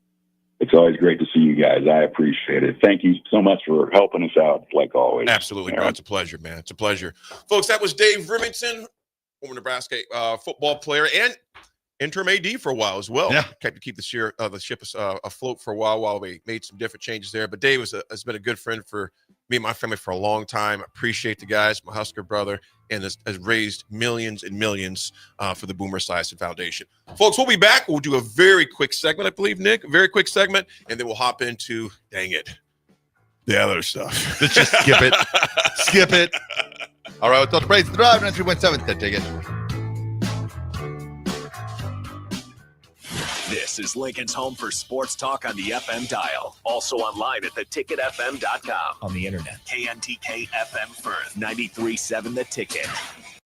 It's always great to see you guys. I appreciate it. Thank you so much for helping us out, like always. Absolutely, bro. It's a pleasure, man. It's a pleasure. Folks, that was Dave Remington, former Nebraska football player and interim AD for a while as well. Yeah. Keep the ship afloat for a while we made some different changes there. But Dave has been a good friend for me and my family for a long time. I appreciate the guys, my Husker brother, and has raised millions and millions for the Boomer Esiason Foundation. Folks, we'll be back. We'll do a very quick segment, I believe, Nick, a very quick segment, and then we'll hop into, the other stuff. Let's just skip it. Skip it. All right, let's praise the drive. 93.7. That ticket. This is Lincoln's home for sports talk on the FM dial. Also online at theticketfm.com. On the internet. KNTK FM Firth, 93.7 The Ticket.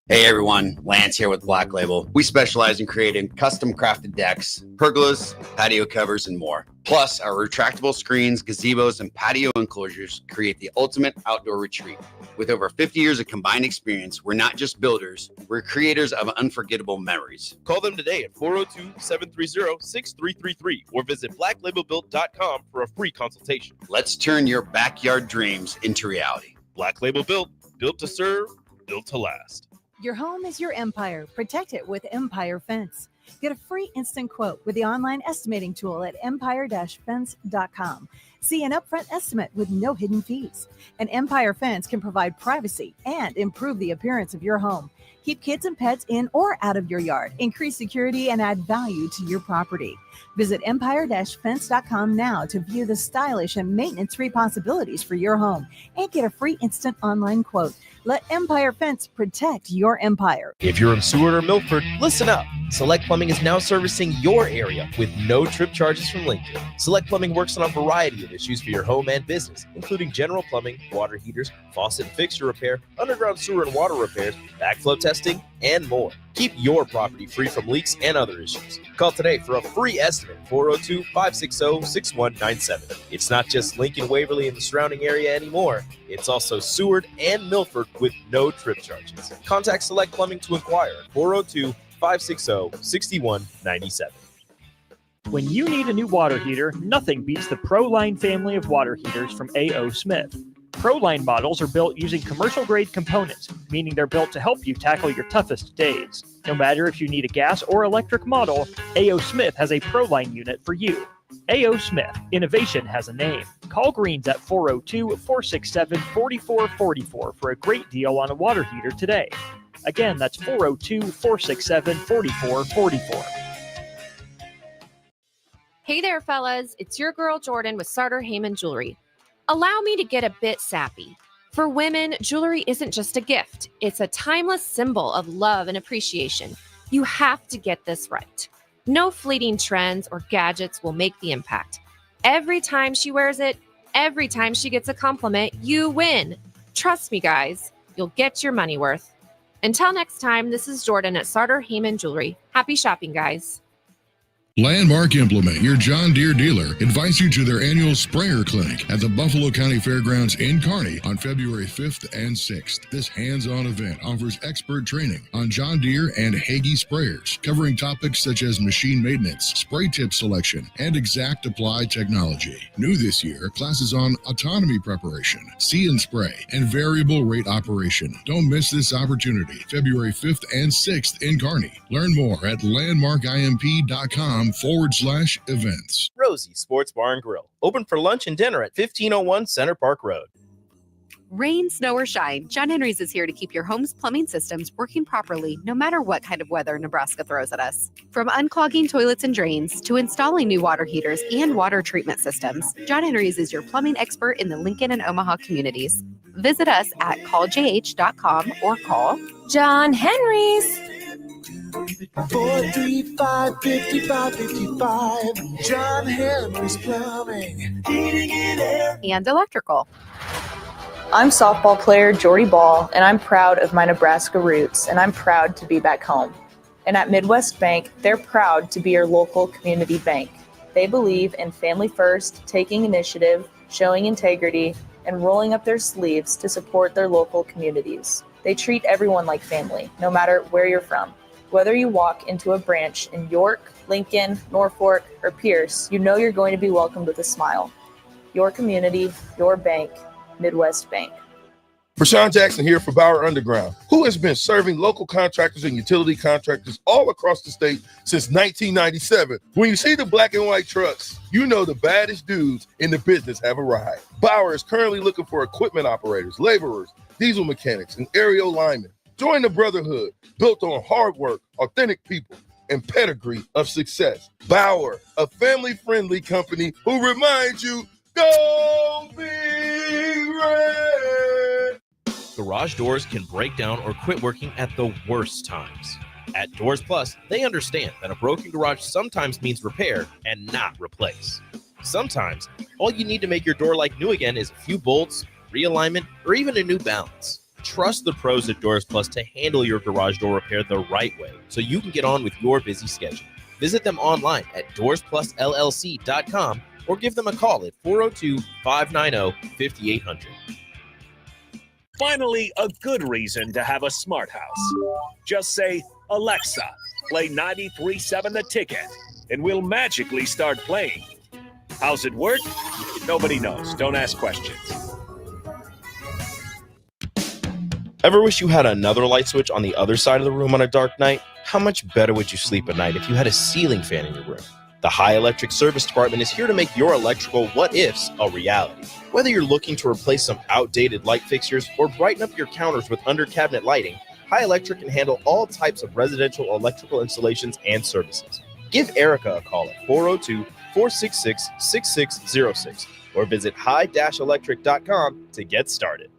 Hey everyone, Lance here with Black Label. We specialize in creating custom crafted decks, pergolas, patio covers, and more. Plus, our retractable screens, gazebos, and patio enclosures create the ultimate outdoor retreat. With over 50 years of combined experience, we're not just builders, we're creators of unforgettable memories. Call them today at 402-730-6333 or visit blacklabelbuilt.com for a free consultation. Let's turn your backyard dreams into reality. Black Label Built, built to serve, built to last. Your home is your empire. Protect it with Empire Fence. Get a free instant quote with the online estimating tool at empire-fence.com. See an upfront estimate with no hidden fees. An Empire Fence can provide privacy and improve the appearance of your home. Keep kids and pets in or out of your yard. Increase security and add value to your property. Visit empire-fence.com now to view the stylish and maintenance-free possibilities for your home and get a free instant online quote. Let Empire Fence protect your empire. If you're in Seward or Milford, listen up. Select Plumbing is now servicing your area with no trip charges from Lincoln. Select Plumbing works on a variety of issues for your home and business, including general plumbing, water heaters, faucet and fixture repair, underground sewer and water repairs, backflow testing, and more. Keep your property free from leaks and other issues. Call today for a free estimate, 402-560-6197. It's not just Lincoln, Waverly, and the surrounding area anymore. It's also Seward and Milford with no trip charges. Contact Select Plumbing to inquire at 402-560-6197. When you need a new water heater, nothing beats the ProLine family of water heaters from A.O. Smith. ProLine models are built using commercial-grade components, meaning they're built to help you tackle your toughest days. No matter if you need a gas or electric model, A.O. Smith has a ProLine unit for you. A.O. Smith, innovation has a name. Call Greens at 402-467-4444 for a great deal on a water heater today. Again, that's 402-467-4444. Hey there, fellas. It's your girl, Jordan, with Sartor Heyman Jewelry. Allow me to get a bit sappy. For women, jewelry isn't just a gift. It's a timeless symbol of love and appreciation. You have to get this right. No fleeting trends or gadgets will make the impact. Every time she wears it, every time she gets a compliment, you win. Trust me, guys. You'll get your money worth. Until next time, this is Jordan at Sartor Heyman Jewelry. Happy shopping, guys. Landmark Implement, your John Deere dealer, invites you to their annual sprayer clinic at the Buffalo County Fairgrounds in Kearney on February 5th and 6th. This hands-on event offers expert training on John Deere and Hagee sprayers, covering topics such as machine maintenance, spray tip selection, and exact apply technology. New this year, classes on autonomy preparation, see and spray, and variable rate operation. Don't miss this opportunity, February 5th and 6th in Kearney. Learn more at landmarkimp.com rosie.com/events. Rosie Sports Bar and Grill, open for lunch and dinner at 1501 Center Park Road. Rain, snow, or shine, John Henry's is here to keep your home's plumbing systems working properly no matter what kind of weather Nebraska throws at us. From unclogging toilets and drains to installing new water heaters and water treatment systems, John Henry's is your plumbing expert in the Lincoln and Omaha communities. Visit us at calljh.com or call John Henry's. 435-5555. John Henry's Plumbing, Heating and Air. And electrical. I'm softball player Jordy Ball, and I'm proud of my Nebraska roots, and I'm proud to be back home. And at Midwest Bank, they're proud to be your local community bank. They believe in family first, taking initiative, showing integrity, and rolling up their sleeves to support their local communities. They treat everyone like family, no matter where you're from. Whether you walk into a branch in York, Lincoln, Norfolk, or Pierce, you know you're going to be welcomed with a smile. Your community, your bank, Midwest Bank. Rashawn Jackson here for Bauer Underground, who has been serving local contractors and utility contractors all across the state since 1997. When you see the black and white trucks, you know the baddest dudes in the business have arrived. Bauer is currently looking for equipment operators, laborers, diesel mechanics, and aerial linemen. Join the brotherhood built on hard work, authentic people, and pedigree of success. Bauer, a family-friendly company who reminds you, go Big Red! Garage doors can break down or quit working at the worst times. At Doors Plus, they understand that a broken garage sometimes means repair and not replace. Sometimes, all you need to make your door like new again is a few bolts, realignment, or even a new balance. Trust the pros at Doors Plus to handle your garage door repair the right way so you can get on with your busy schedule. Visit them online at doorsplusllc.com or give them a call at 402-590-5800. Finally, a good reason to have a smart house. Just say, Alexa, play 93.7 The Ticket, and we'll magically start playing. How's it work? Nobody knows. Don't ask questions. Ever wish you had another light switch on the other side of the room on a dark night? How much better would you sleep at night if you had a ceiling fan in your room? The High Electric Service Department is here to make your electrical what-ifs a reality. Whether you're looking to replace some outdated light fixtures or brighten up your counters with under-cabinet lighting, High Electric can handle all types of residential electrical installations and services. Give Erica a call at 402-466-6606 or visit high-electric.com to get started.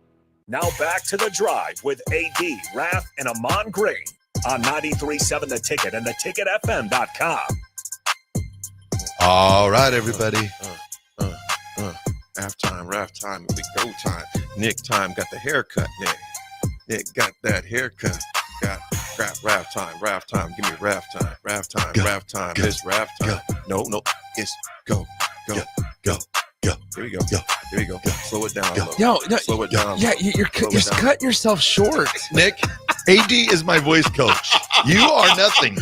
Now back to The Drive with AD, Raff, and Ahman Green on 93.7 The Ticket and theticketfm.com. All right, everybody. Raff time, big go time. Nick time, got the haircut there. Nick got that haircut. Got Raff time, give me Raff time, Raff time. It's Raff time. No, it's go. Here we go. Slow it down. Slow it down. Yeah, you're cutting yourself short. Nick, AD is my voice coach. You are nothing.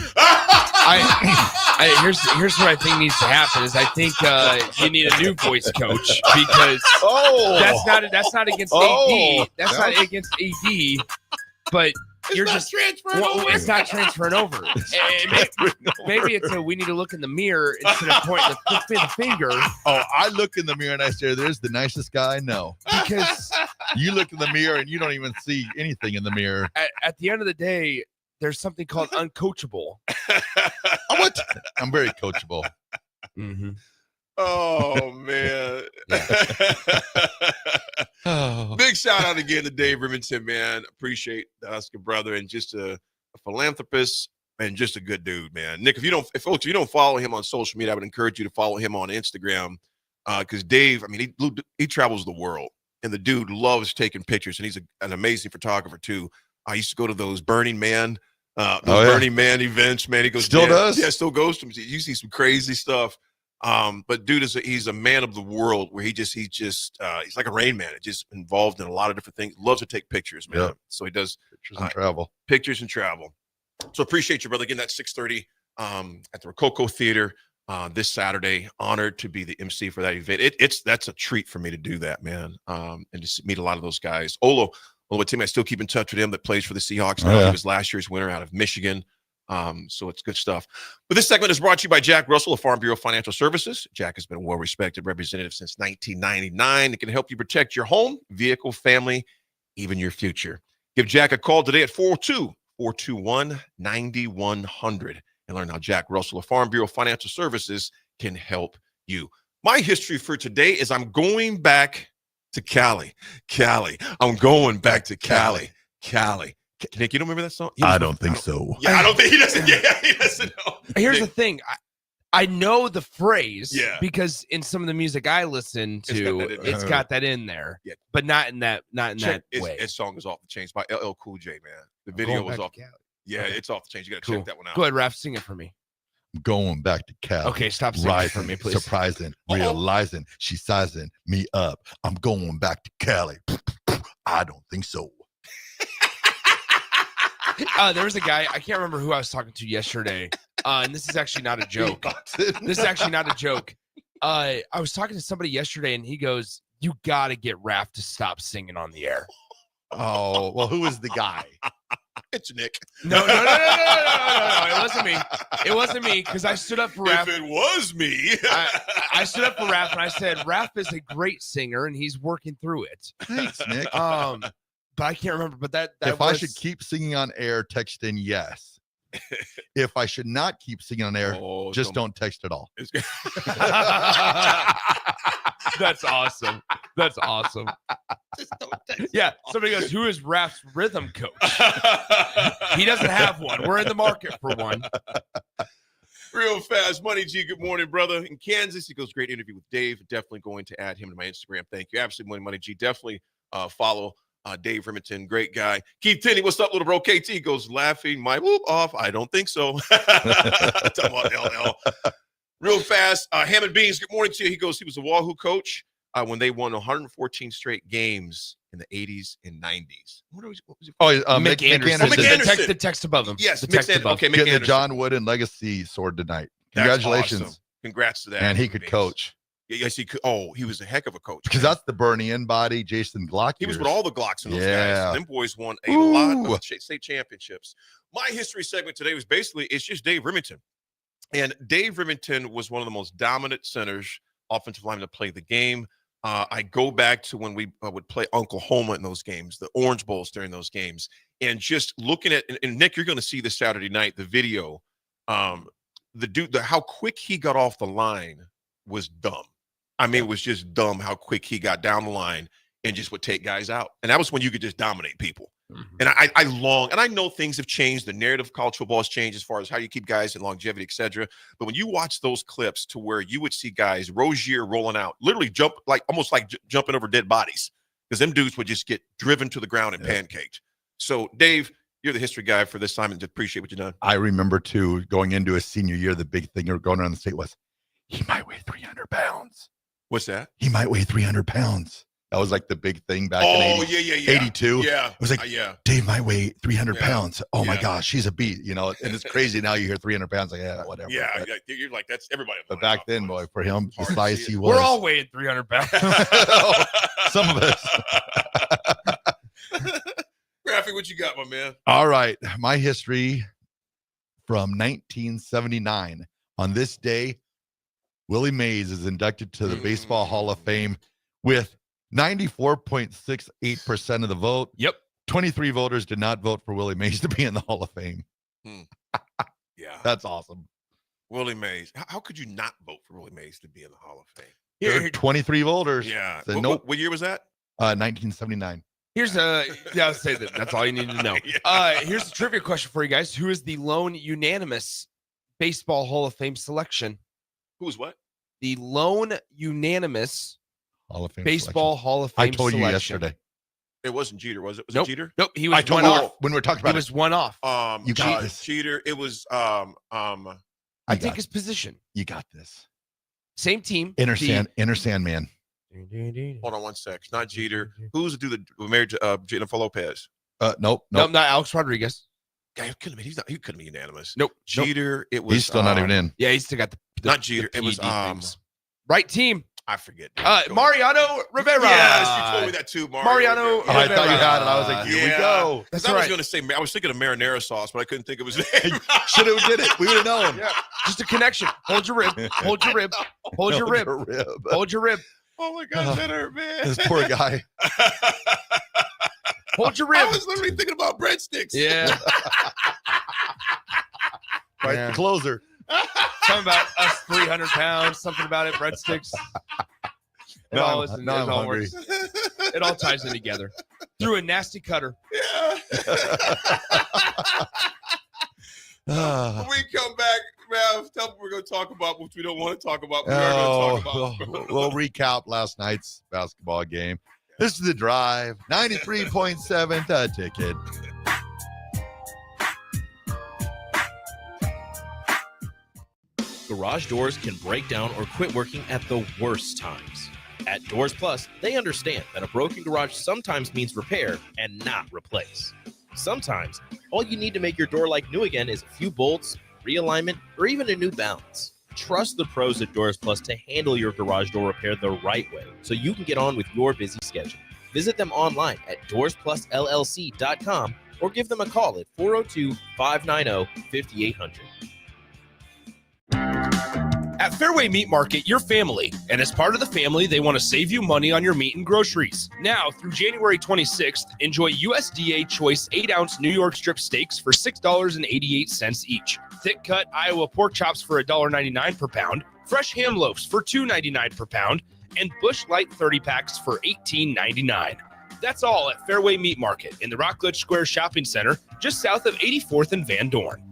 Here's what I think needs to happen is I think you need a new voice coach because that's not against AD. That's not against AD, but you're just transferring over. It's not transferring over. Maybe it's we need to look in the mirror instead of pointing the finger. Oh, I look in the mirror and I say, "There's the nicest guy I know." Because you look in the mirror and you don't even see anything in the mirror. At the end of the day, there's something called uncoachable. I'm very coachable. Mm-hmm. Oh, man. Big shout out again to Dave Remington, man. Appreciate the Husker brother and just a philanthropist and just a good dude, man. Nick, if folks you don't follow him on social media, I would encourage you to follow him on Instagram because Dave, I mean, he travels the world and the dude loves taking pictures and he's an amazing photographer too. I used to go to those Burning Man Burning Man events, man. He goes, does? Yeah, still goes to them. You see some crazy stuff. But dude he's a man of the world where he's like a Rain Man. Just involved in a lot of different things. Loves to take pictures, man. Yep. So he does pictures and travel. So appreciate you, brother. Again, that's 6:30 at the Rococo Theater this Saturday. Honored to be the MC for that event. That's a treat for me to do that, man. And to meet a lot of those guys. Olo, team I still keep in touch with him that plays for the Seahawks now. He was last year's winner out of Michigan. So it's good stuff. But this segment is brought to you by Jack Russell of Farm Bureau Financial Services. Jack has been a well-respected representative since 1999. It can help you protect your home, vehicle, family, even your future. Give Jack a call today at 42421-9100 and learn how Jack Russell of Farm Bureau Financial Services can help you. My history for today is I'm going back to Cali. I'm going back to Cali. Nick, you don't remember that song? I don't think so. Yeah, I don't think he doesn't. Yeah, he doesn't know. Here's the thing. I know the phrase because in some of the music I listen to, it's got that in there. Yeah. But not in that way. His song is off the chain. It's by LL Cool J, man. The video was off. Yeah, it's off the chain. You got to check that one out. Go ahead, Raff, sing it for me. I'm going back to Cali. Okay, stop singing Rising, for me, please. Surprising, realizing she's sizing me up. I'm going back to Cali. I don't think so. There was a guy, I can't remember who I was talking to yesterday, and this is actually not a joke. I was talking to somebody yesterday, and he goes, "You got to get Raff to stop singing on the air." Oh, well, who is the guy? It's Nick. No. It wasn't me because I stood up for Raff. If it was me. I stood up for Raff, and I said, Raff is a great singer, and he's working through it. Thanks, Nick. But I can't remember. But that if I should keep singing on air, text in yes. If I should not keep singing on air, just don't text at all. That's awesome. Yeah. Somebody goes, "Who is Raff's rhythm coach?" He doesn't have one. We're in the market for one. Real fast. Money G, good morning, brother. In Kansas, he goes, great interview with Dave. Definitely going to add him to my Instagram. Thank you. Absolutely, Money G. Definitely follow Dave Remington, great guy. Keith Tinney, what's up, little bro? KT goes, laughing my whoop off. I don't think so. Talking about LL. Real fast. Hammond Beans, good morning to you. He goes, he was a Wahoo coach when they won 114 straight games in the 80s and 90s. What was it? Mick Anderson. The text above him. Yes, the text above. Okay, Mick Getting the Anderson. John Wooden Legacy sword tonight. That's Congratulations. awesome. Congrats to that. And he could coach. Yes, he could. Oh, he was a heck of a coach. Because that's the Bernie Body, Jason Glock. He was with all the Glocks in those Yeah. guys. Them boys won a lot of state championships. My history segment today was basically, it's just Dave Remington. And Dave Remington was one of the most dominant centers, offensive linemen to play the game. I go back to when we would play Oklahoma in those games, the Orange Bowls during those games. And just looking at, and Nick, you're going to see this Saturday night, the video, how quick he got off the line was dumb. I mean, it was just dumb how quick he got down the line and just would take guys out. And that was when you could just dominate people. Mm-hmm. And I long, and I know things have changed. The narrative of college football has changed as far as how you keep guys in longevity, et cetera. But when you watch those clips to where you would see guys, Rozier rolling out, literally almost like jumping over dead bodies, because them dudes would just get driven to the ground and pancaked. So, Dave, you're the history guy for this time, and appreciate what you've done. I remember, too, going into his senior year, the big thing going around the state was, he might weigh 300 pounds. What's that? He might weigh 300 pounds. That was like the big thing back in 82. Yeah. It was like, Dave might weigh 300 pounds. Oh, my gosh, he's a beast. You know, and it's crazy now you hear 300 pounds. Like, yeah, whatever. Yeah, but, you're like, that's everybody. But back then, boy, for him, the size he was. We're all weighing 300 pounds. Some of us. Raffy, what you got, my man? All right. My history from 1979. On this day, Willie Mays is inducted to the Baseball Hall of Fame with 94.68% of the vote. Yep. 23 voters did not vote for Willie Mays to be in the Hall of Fame. Yeah. That's awesome. Willie Mays. How could you not vote for Willie Mays to be in the Hall of Fame? There are 23 voters. Yeah. So what year was that? 1979. Here's I'll say that. That's all you need to know. Here's a trivia question for you guys. Who is the lone unanimous Baseball Hall of Fame selection? Who's what? The lone unanimous Hall of Fame Baseball selection. Hall of Fame I told you selection. yesterday. It wasn't Jeter, was it? Was Nope. it Jeter? Nope. He was one off. When we were talking about he was one off. You got this. Jeter. It was I take his position. You got this. Same team. Inner Sandman. Hold on one sec. It's not Jeter. Who's the dude that was married to Jennifer Lopez? Nope. Nope, not Alex Rodriguez. Guy couldn't be. He couldn't be unanimous. Nope. Jeter. It was. He's still not even in. Yeah, he's still got the not Jeter. It was things. Right team. I forget. Mariano Rivera. Yes, you told me that too, Mariano Rivera. I thought you had it. I was like, here we go. That's I was going to say, I was thinking of marinara sauce, but I couldn't think of his name. Should have did it. We would have known. Yeah. Just a connection. Hold your rib. Hold your rib. Hold your rib. Hold your rib. Oh my gosh, that hurt, man. This poor guy. Hold your rib. I was literally thinking about breadsticks. Yeah. Right, Yeah. the closer. Something about us 300 pounds, something about it, breadsticks. It all works. It all ties in together. Through a nasty cutter. Yeah. When we come back, Raff, tell them we're going to talk about what we don't want to talk about. We are going to talk about. We'll recap last night's basketball game. This is The Drive, 93.7 The Ticket. Garage doors can break down or quit working at the worst times. At Doors Plus, they understand that a broken garage sometimes means repair and not replace. Sometimes, all you need to make your door like new again is a few bolts, realignment, or even a new balance. Trust the pros at Doors Plus to handle your garage door repair the right way so you can get on with your busy schedule. Visit them online at doorsplusllc.com or give them a call at 402-590-5800. At Fairway Meat Market, you're family, and as part of the family, they want to save you money on your meat and groceries. Now, through January 26th, enjoy USDA Choice 8-ounce New York strip steaks for $6.88 each, thick-cut Iowa pork chops for $1.99 per pound, fresh ham loaves for $2.99 per pound, and Busch Light 30-packs for $18.99. That's all at Fairway Meat Market in the Rockledge Square Shopping Center, just south of 84th and Van Dorn.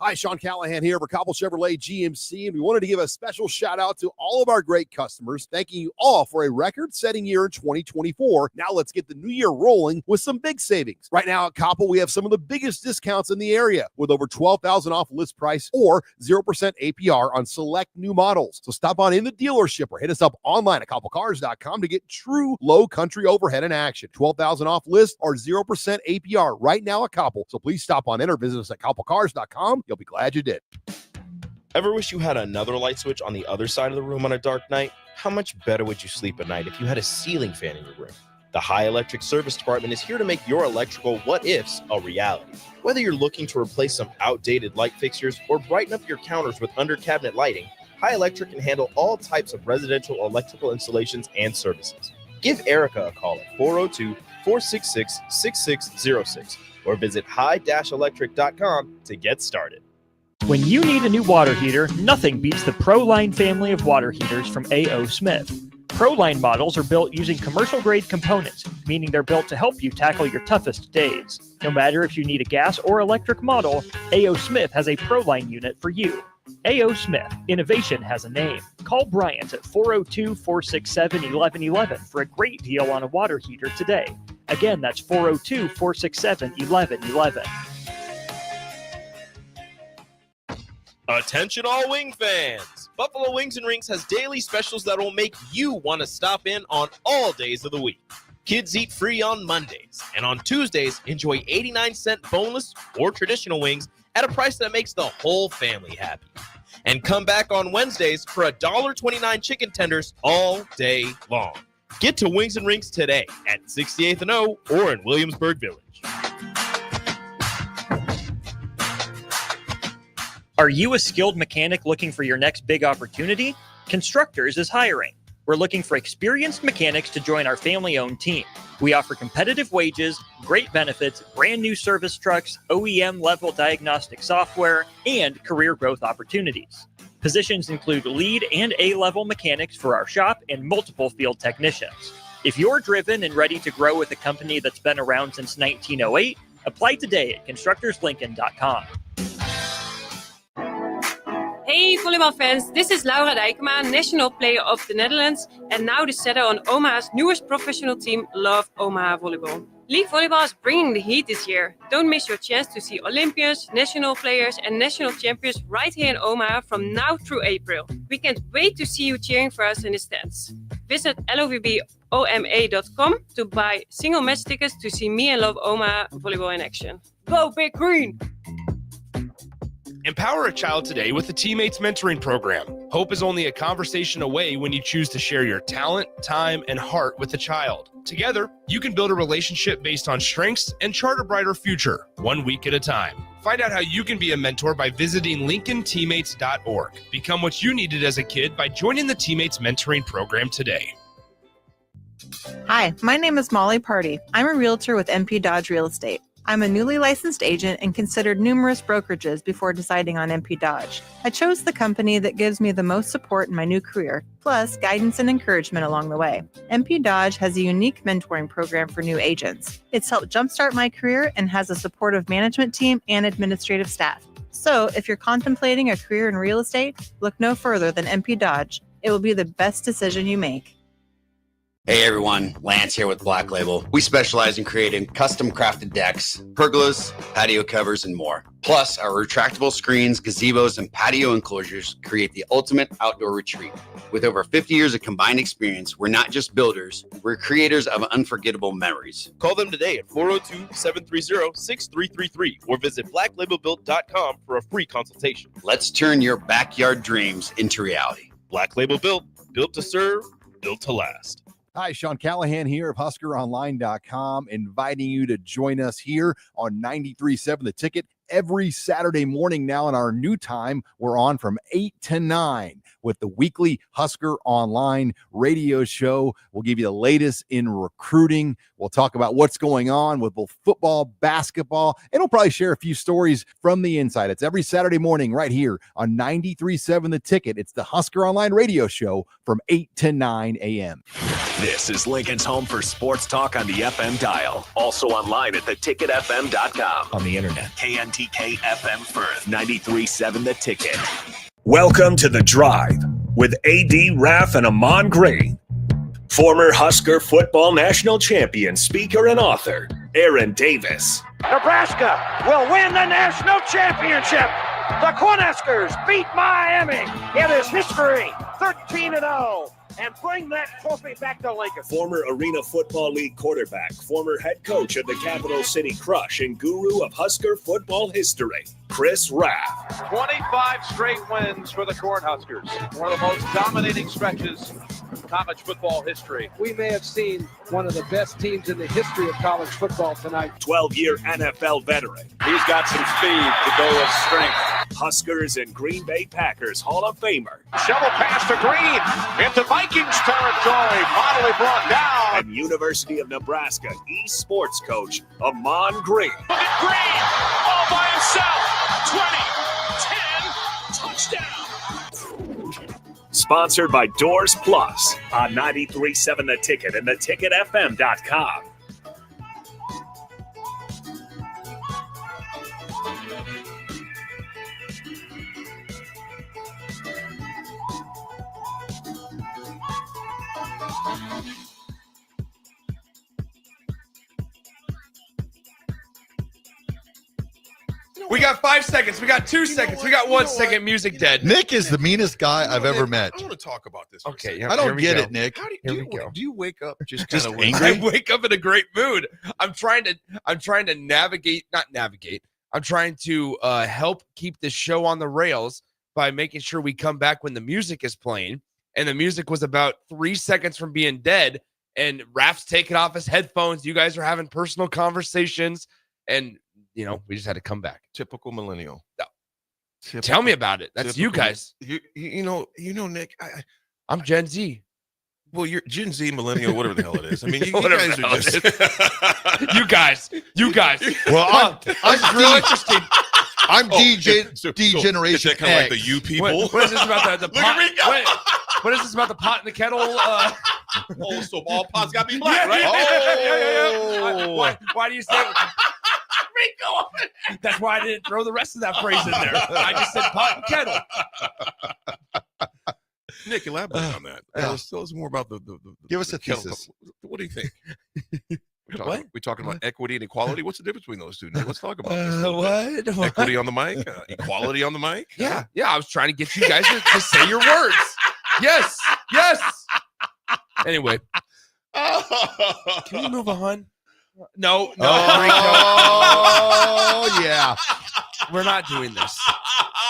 Hi, Sean Callahan here for Cobble Chevrolet GMC, and we wanted to give a special shout out to all of our great customers, thanking you all for a record-setting year in 2024. Now let's get the new year rolling with some big savings. Right now at Cobble, we have some of the biggest discounts in the area with over $12,000 off list price or 0% APR on select new models. So stop on in the dealership or hit us up online at cobblecars.com to get true low country overhead in action. $12,000 off list or 0% APR right now at Cobble. So please stop on in or visit us at cobblecars.com. You'll be glad you did. Ever wish you had another light switch on the other side of the room on a dark night? How much better would you sleep at night if you had a ceiling fan in your room? The High Electric Service Department is here to make your electrical what-ifs a reality. Whether you're looking to replace some outdated light fixtures or brighten up your counters with under-cabinet lighting, High Electric can handle all types of residential electrical installations and services. Give Erica a call at 402-466-6606 or visit high-electric.com to get started. When you need a new water heater, nothing beats the ProLine family of water heaters from A.O. Smith. ProLine models are built using commercial-grade components, meaning they're built to help you tackle your toughest days. No matter if you need a gas or electric model, A.O. Smith has a ProLine unit for you. A.O. Smith, innovation has a name. Call Bryant at 402-467-1111 for a great deal on a water heater today. Again, that's 402-467-1111. Attention all wing fans! Buffalo Wings and Rings has daily specials that will make you want to stop in on all days of the week. Kids eat free on Mondays, and on Tuesdays, enjoy 89-cent boneless or traditional wings at a price that makes the whole family happy. And come back on Wednesdays for $1.29 chicken tenders all day long. Get to Wings and Rings today at 68th and O or in Williamsburg Village. Are you a skilled mechanic looking for your next big opportunity? Constructors is hiring. We're looking for experienced mechanics to join our family-owned team. We offer competitive wages, great benefits, brand new service trucks, OEM-level diagnostic software, and career growth opportunities. Positions include lead and A-level mechanics for our shop and multiple field technicians. If you're driven and ready to grow with a company that's been around since 1908, apply today at constructorslincoln.com. Hey volleyball fans, this is Laura Dijkema, national player of the Netherlands and now the setter on Omaha's newest professional team, Love Omaha Volleyball. League volleyball is bringing the heat this year. Don't miss your chance to see Olympians, national players and national champions right here in Omaha from now through April. We can't wait to see you cheering for us in the stands. Visit lovboma.com to buy single match tickets to see me and Love Omaha Volleyball in action. Go Big Green! Empower a child today with the Teammates Mentoring Program. Hope is only a conversation away when you choose to share your talent, time, and heart with a child. Together, you can build a relationship based on strengths and chart a brighter future, 1 week at a time. Find out how you can be a mentor by visiting LincolnTeammates.org. Become what you needed as a kid by joining the Teammates Mentoring Program today. Hi, my name is Molly Party. I'm a realtor with MP Dodge Real Estate. I'm a newly licensed agent and considered numerous brokerages before deciding on MP Dodge. I chose the company that gives me the most support in my new career, plus guidance and encouragement along the way. MP Dodge has a unique mentoring program for new agents. It's helped jumpstart my career and has a supportive management team and administrative staff. So if you're contemplating a career in real estate, look no further than MP Dodge. It will be the best decision you make. Hey everyone, Lance here with Black Label. We specialize in creating custom crafted decks, pergolas, patio covers, and more. Plus, our retractable screens, gazebos, and patio enclosures create the ultimate outdoor retreat. With over 50 years of combined experience, we're not just builders, we're creators of unforgettable memories. Call them today at 402-730-6333 or visit blacklabelbuilt.com for a free consultation. Let's turn your backyard dreams into reality. Black Label Built, built to serve, built to last. Hi, Sean Callahan here of HuskerOnline.com, inviting you to join us here on 93.7 The Ticket every Saturday morning now in our new time. We're on from 8 to 9 with the weekly Husker Online radio show. We'll give you the latest in recruiting. We'll talk about what's going on with both football, basketball, and we'll probably share a few stories from the inside. It's every Saturday morning right here on 93.7 The Ticket. It's the Husker Online radio show from 8 to 9 a.m. This is Lincoln's home for sports talk on the FM dial. Also online at theticketfm.com. On the internet. KNTK FM Firth, 93.7 The Ticket. Welcome to The Drive with A.D. Raff and Ahman Green. Former Husker football national champion, speaker, and author, Aaron Davis. Nebraska will win the national championship. The Cornhuskers beat Miami. It is history, 13-0. And bring that trophy back to Lincoln. Former Arena Football League quarterback, former head coach of the Capital City Crush, and guru of Husker football history, Chris Raff. 25 straight wins for the Cornhuskers. One of the most dominating stretches in college football history. We may have seen one of the best teams in the history of college football tonight. 12-year NFL veteran. He's got some speed to go with strength. Huskers and Green Bay Packers Hall of Famer. Shovel pass to Green into Vikings territory. Finally brought down. And University of Nebraska eSports coach, Ahman Green. Look at Green all by himself. 20, 10, touchdown. Sponsored by Doors Plus on 93.7 The Ticket and theticketfm.com. We got 5 seconds. We got 2 seconds. We got 1 second. Music dead. Nick is the meanest guy I've ever met. I want to talk about this. Okay, I don't get it, Nick. How do you wake up just Just kind of angry? I wake up in a great mood. I'm trying to help keep this show on the rails by making sure we come back when the music is playing. And the music was about 3 seconds from being dead. And Raff's taking off his headphones. You guys are having personal conversations. And, you know, we just had to come back. Typical millennial. No. Tell me about it. That's you guys. You know, Nick, I'm Gen Z. Well, you're Gen Z, millennial, whatever the hell it is. I mean, you Whatever guys the are hell just you guys. Well, I'm real interesting. I'm D-Generation Is that kind of like the you people? What is this about the pot? What is this about the pot in the kettle? Oh, so all pots got to be black, right? Yeah. Why do you say it? That's why I didn't throw the rest of that phrase in there. I just said pot and kettle. Nick, elaborate on that. Tell us more about the Give us a kettle. thesis. What do you think? We're talking about equity and equality. What's the difference between those two? Nick? Let's talk about this. What? Equity on the mic, equality on the mic. Yeah. I was trying to get you guys to say your words. Yes. Anyway, can we move on? No. Oh, yeah. We're not doing this.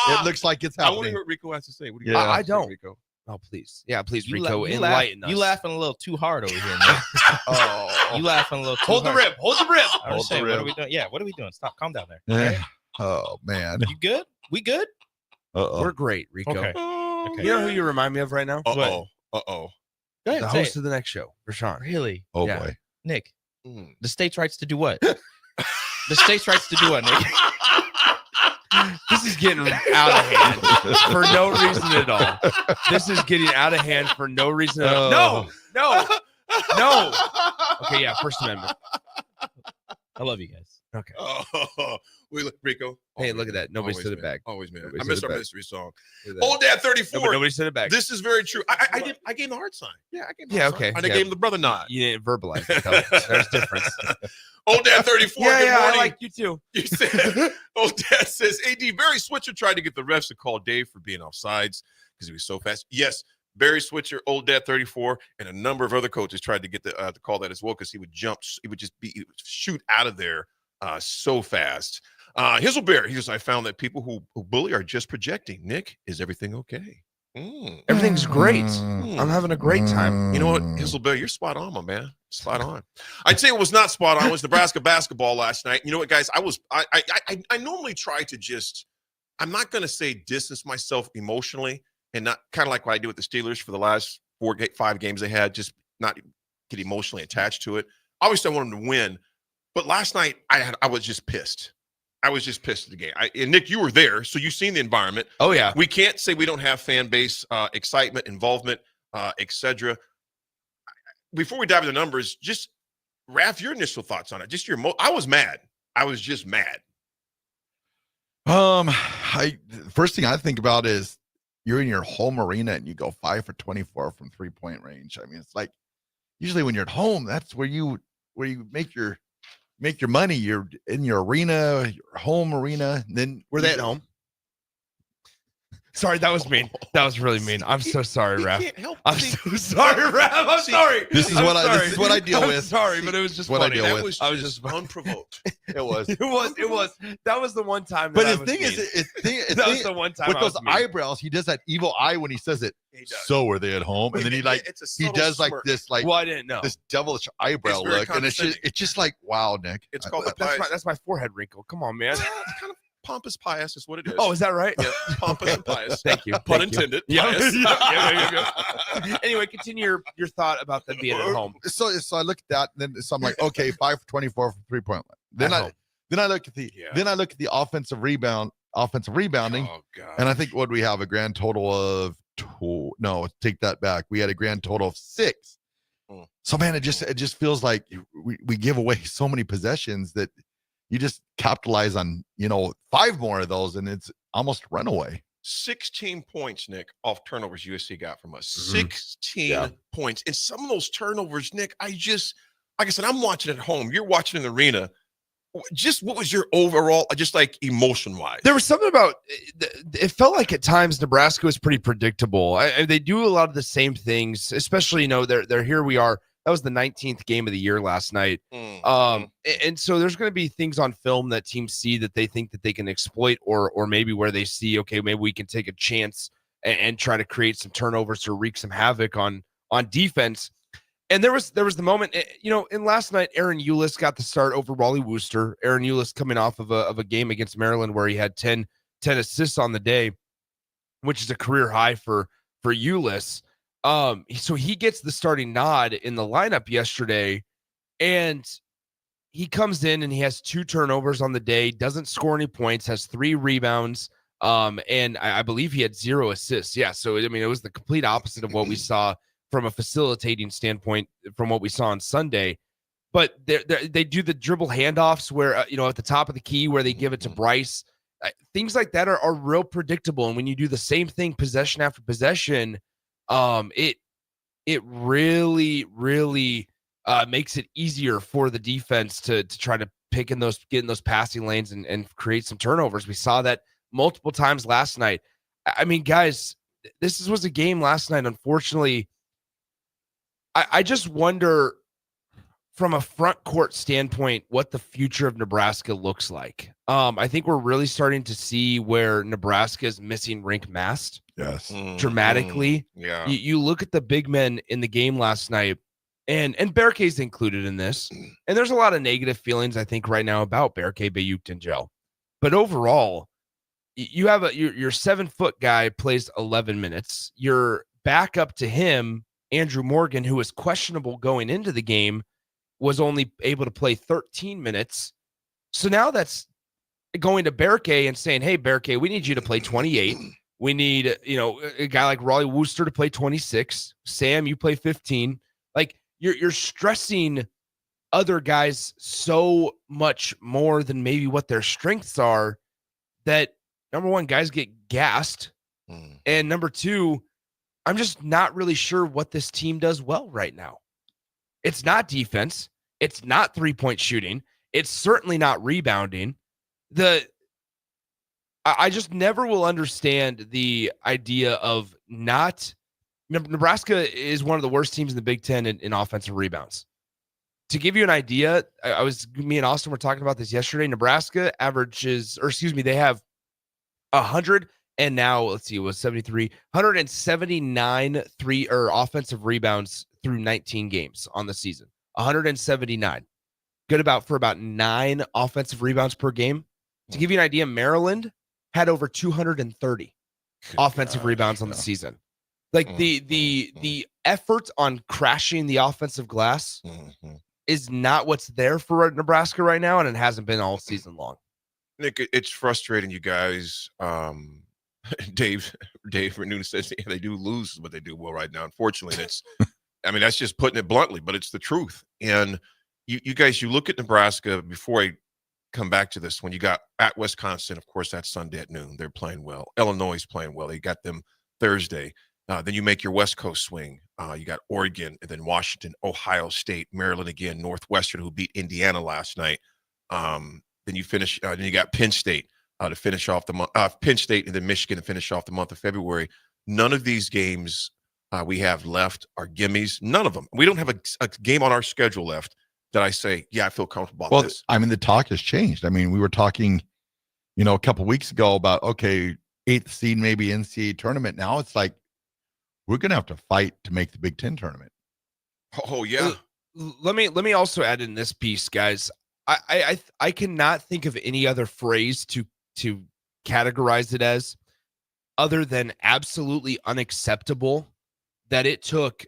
It looks like it's I want to happening. hear what Rico has to say. What do you Yeah. I don't. Rico? Oh, please. Yeah, please, You Rico, you enlighten us. You laughing a little too hard over here, man. Oh, You laughing a little too Hold the hard. rib. Hold the rib. I was Hold the saying, what are rib. we doing? Yeah, what are we doing? Stop. Calm down there. Yeah. Oh man. You good? We good? Uh-oh. We're great, Rico. Okay. You know who you remind me of right now? Uh-oh. Go The ahead, say host it. of the next show, Rashawn. Really? Oh Yeah. boy. Nick, Mm. the state's rights to do what? The state's rights to do what, Nick? This is getting out of hand for no reason at all. This is getting out of hand for no reason at all. No. Okay, yeah, First Amendment. I love you guys. Okay. Oh, we look, Rico. Hey, look at that. Nobody Always, said it man. back. Always, man. Nobody I said missed it our back. mystery song. Look at that. Old Dad 34. Nobody said it back. This is very true. I gave him the heart sign. Yeah, I gave him the Yeah, heart okay. sign. And I Yeah. gave him the brother nod. You didn't verbalize it, though. There's difference. Old Dad 34. Yeah, good yeah, I morning. like you too. You said, Old Dad says, AD, Barry Switzer tried to get the refs to call Dave for being offsides because he was so fast. Yes, Barry Switzer, Old Dad 34, and a number of other coaches tried to get to call that as well because he would jump. He would just he would shoot out of there so fast. Hizzleberry, he says, I found that people who bully are just projecting. Nick, is everything okay? Everything's great. I'm having a great time. You know what, Hizzleberry, you're spot on, my man. Spot on. I'd say it was not spot on. It was Nebraska basketball last night. You know what, guys? I normally try to just, I'm not going to say distance myself emotionally and not kind of like what I do with the Steelers for the last 5 games they had, just not get emotionally attached to it. Obviously, I want them to win. But last night, I was just pissed. I was just pissed at the game. And Nick, you were there, so you've seen the environment. Oh, yeah. We can't say we don't have fan base, excitement, involvement, etc. Before we dive into the numbers, just Raff, your initial thoughts on it. Just I was mad. I was just mad. First thing I think about is you're in your home arena and you go 5 for 24 from 3-point range. I mean, it's like usually when you're at home, that's where you make your money. You're in your arena, your home arena. And then Were they at home? Sorry, that was mean. That was really mean. I'm so sorry, Raff. I'm so sorry, Raff. I'm sorry. This is what I deal I'm with. sorry, but it was just What I funny. deal That with. was I was just unprovoked. It was. It was. That was the one time. But that I the was thing mean. is, that was the one time with I those was mean. eyebrows, he does that evil eye when he says it. He does. So are they at home? And then he It's a he subtle does like smirk. this Well, I didn't know. this devilish eyebrow It's very look, and condescending. it's just like wow, Nick. It's called the That's my forehead wrinkle. Come on, man. It's kind of pompous pious is what it is. Oh, is that right? Yeah, pompous and pious. Thank you. Pun Thank you. intended. Yeah. Pious. Yeah. Anyway, continue your thought about them being at home. So I look at that, and then so I'm like, okay, 5 for 24 from 3-point line. Then At home. I look at the offensive rebounding, Oh God. and I think what we have a grand total of no, take that back. We had a grand total of 6. So man, it just feels like we give away so many possessions that you just capitalize on 5 more of those, and it's almost runaway. 16 points, Nick, off turnovers USC got from us. Mhm. 16 points. And some of those turnovers, Nick, like I said, I'm watching at home. You're watching in the arena. Just what was your overall, just like emotion wise? There was something about it felt like at times Nebraska was pretty predictable. They do a lot of the same things, especially, they're here we are. That was the 19th game of the year last night. And so there's going to be things on film that teams see that they think that they can exploit, or maybe where they see, okay, maybe we can take a chance and try to create some turnovers or wreak some havoc on defense. And there was the moment, in last night, Aaron Eulis got the start over Wally Wooster. Aaron Eulis coming off of a game against Maryland where he had 10 assists on the day, which is a career high for Eulis. So he gets the starting nod in the lineup yesterday, and he comes in and he has 2 turnovers on the day, doesn't score any points, has 3 rebounds, and I believe he had 0 assists. Yeah, so it was the complete opposite of what we saw from a facilitating standpoint from what we saw on Sunday. But they do the dribble handoffs where, at the top of the key where they give it to Bryce. Things like that are real predictable. And when you do the same thing possession after possession, it really, really makes it easier for the defense to try to get in those passing lanes and create some turnovers. We saw that multiple times last night. I mean, guys, this was a game last night. Unfortunately, I just wonder from a front court standpoint, what the future of Nebraska looks like. I think we're really starting to see where Nebraska is missing rink mass. Yes. Dramatically. Yeah. You look at the big men in the game last night, and Berkey's included in this. And there's a lot of negative feelings, I think, right now about Berkey, Bayuk, and Joe. But overall, you have your 7-foot guy plays 11 minutes. Your backup to him, Andrew Morgan, who was questionable going into the game, was only able to play 13 minutes. So now that's going to Berkey and saying, hey, Berkey, we need you to play 28. We need, a guy like Raleigh Wooster to play 26. Sam, you play 15. Like, you're stressing other guys so much more than maybe what their strengths are, that number one, guys get gassed. And number two, I'm just not really sure what this team does well right now. It's not defense. It's not 3-point shooting. It's certainly not rebounding. I just never will understand the idea of not. Nebraska is one of the worst teams in the Big Ten in offensive rebounds. To give you an idea, me and Austin were talking about this yesterday. Nebraska they have 100, and now let's see, it was 179 offensive rebounds through 19 games on the season. 179. Good for about 9 offensive rebounds per game. To give you an idea, Maryland had over 230 offensive rebounds on the season. Like the effort on crashing the offensive glass is not what's there for Nebraska right now, and it hasn't been all season long. Nick, it's frustrating, you guys. Dave Renune says they do lose, but they do well right now. Unfortunately, that's just putting it bluntly, but it's the truth. And you guys, you look at Nebraska before I come back to this. When you got at Wisconsin, of course, that's Sunday at noon. They're playing well. Illinois is playing well. You got them Thursday. Then you make your West Coast swing. You got Oregon, and then Washington, Ohio State, Maryland again, Northwestern, who beat Indiana last night. Then you finish. Then you got Penn State to finish off the month. Penn State and then Michigan to finish off the month of February. None of these games we have left are gimmies. None of them. We don't have a game on our schedule left that I say, yeah, I feel comfortable about this. The talk has changed. We were talking, a couple weeks ago about, okay, 8th seed, maybe NCAA tournament. Now it's like, we're going to have to fight to make the Big Ten tournament. Oh, yeah. Let me also add in this piece, guys. I cannot think of any other phrase to categorize it as other than absolutely unacceptable that it took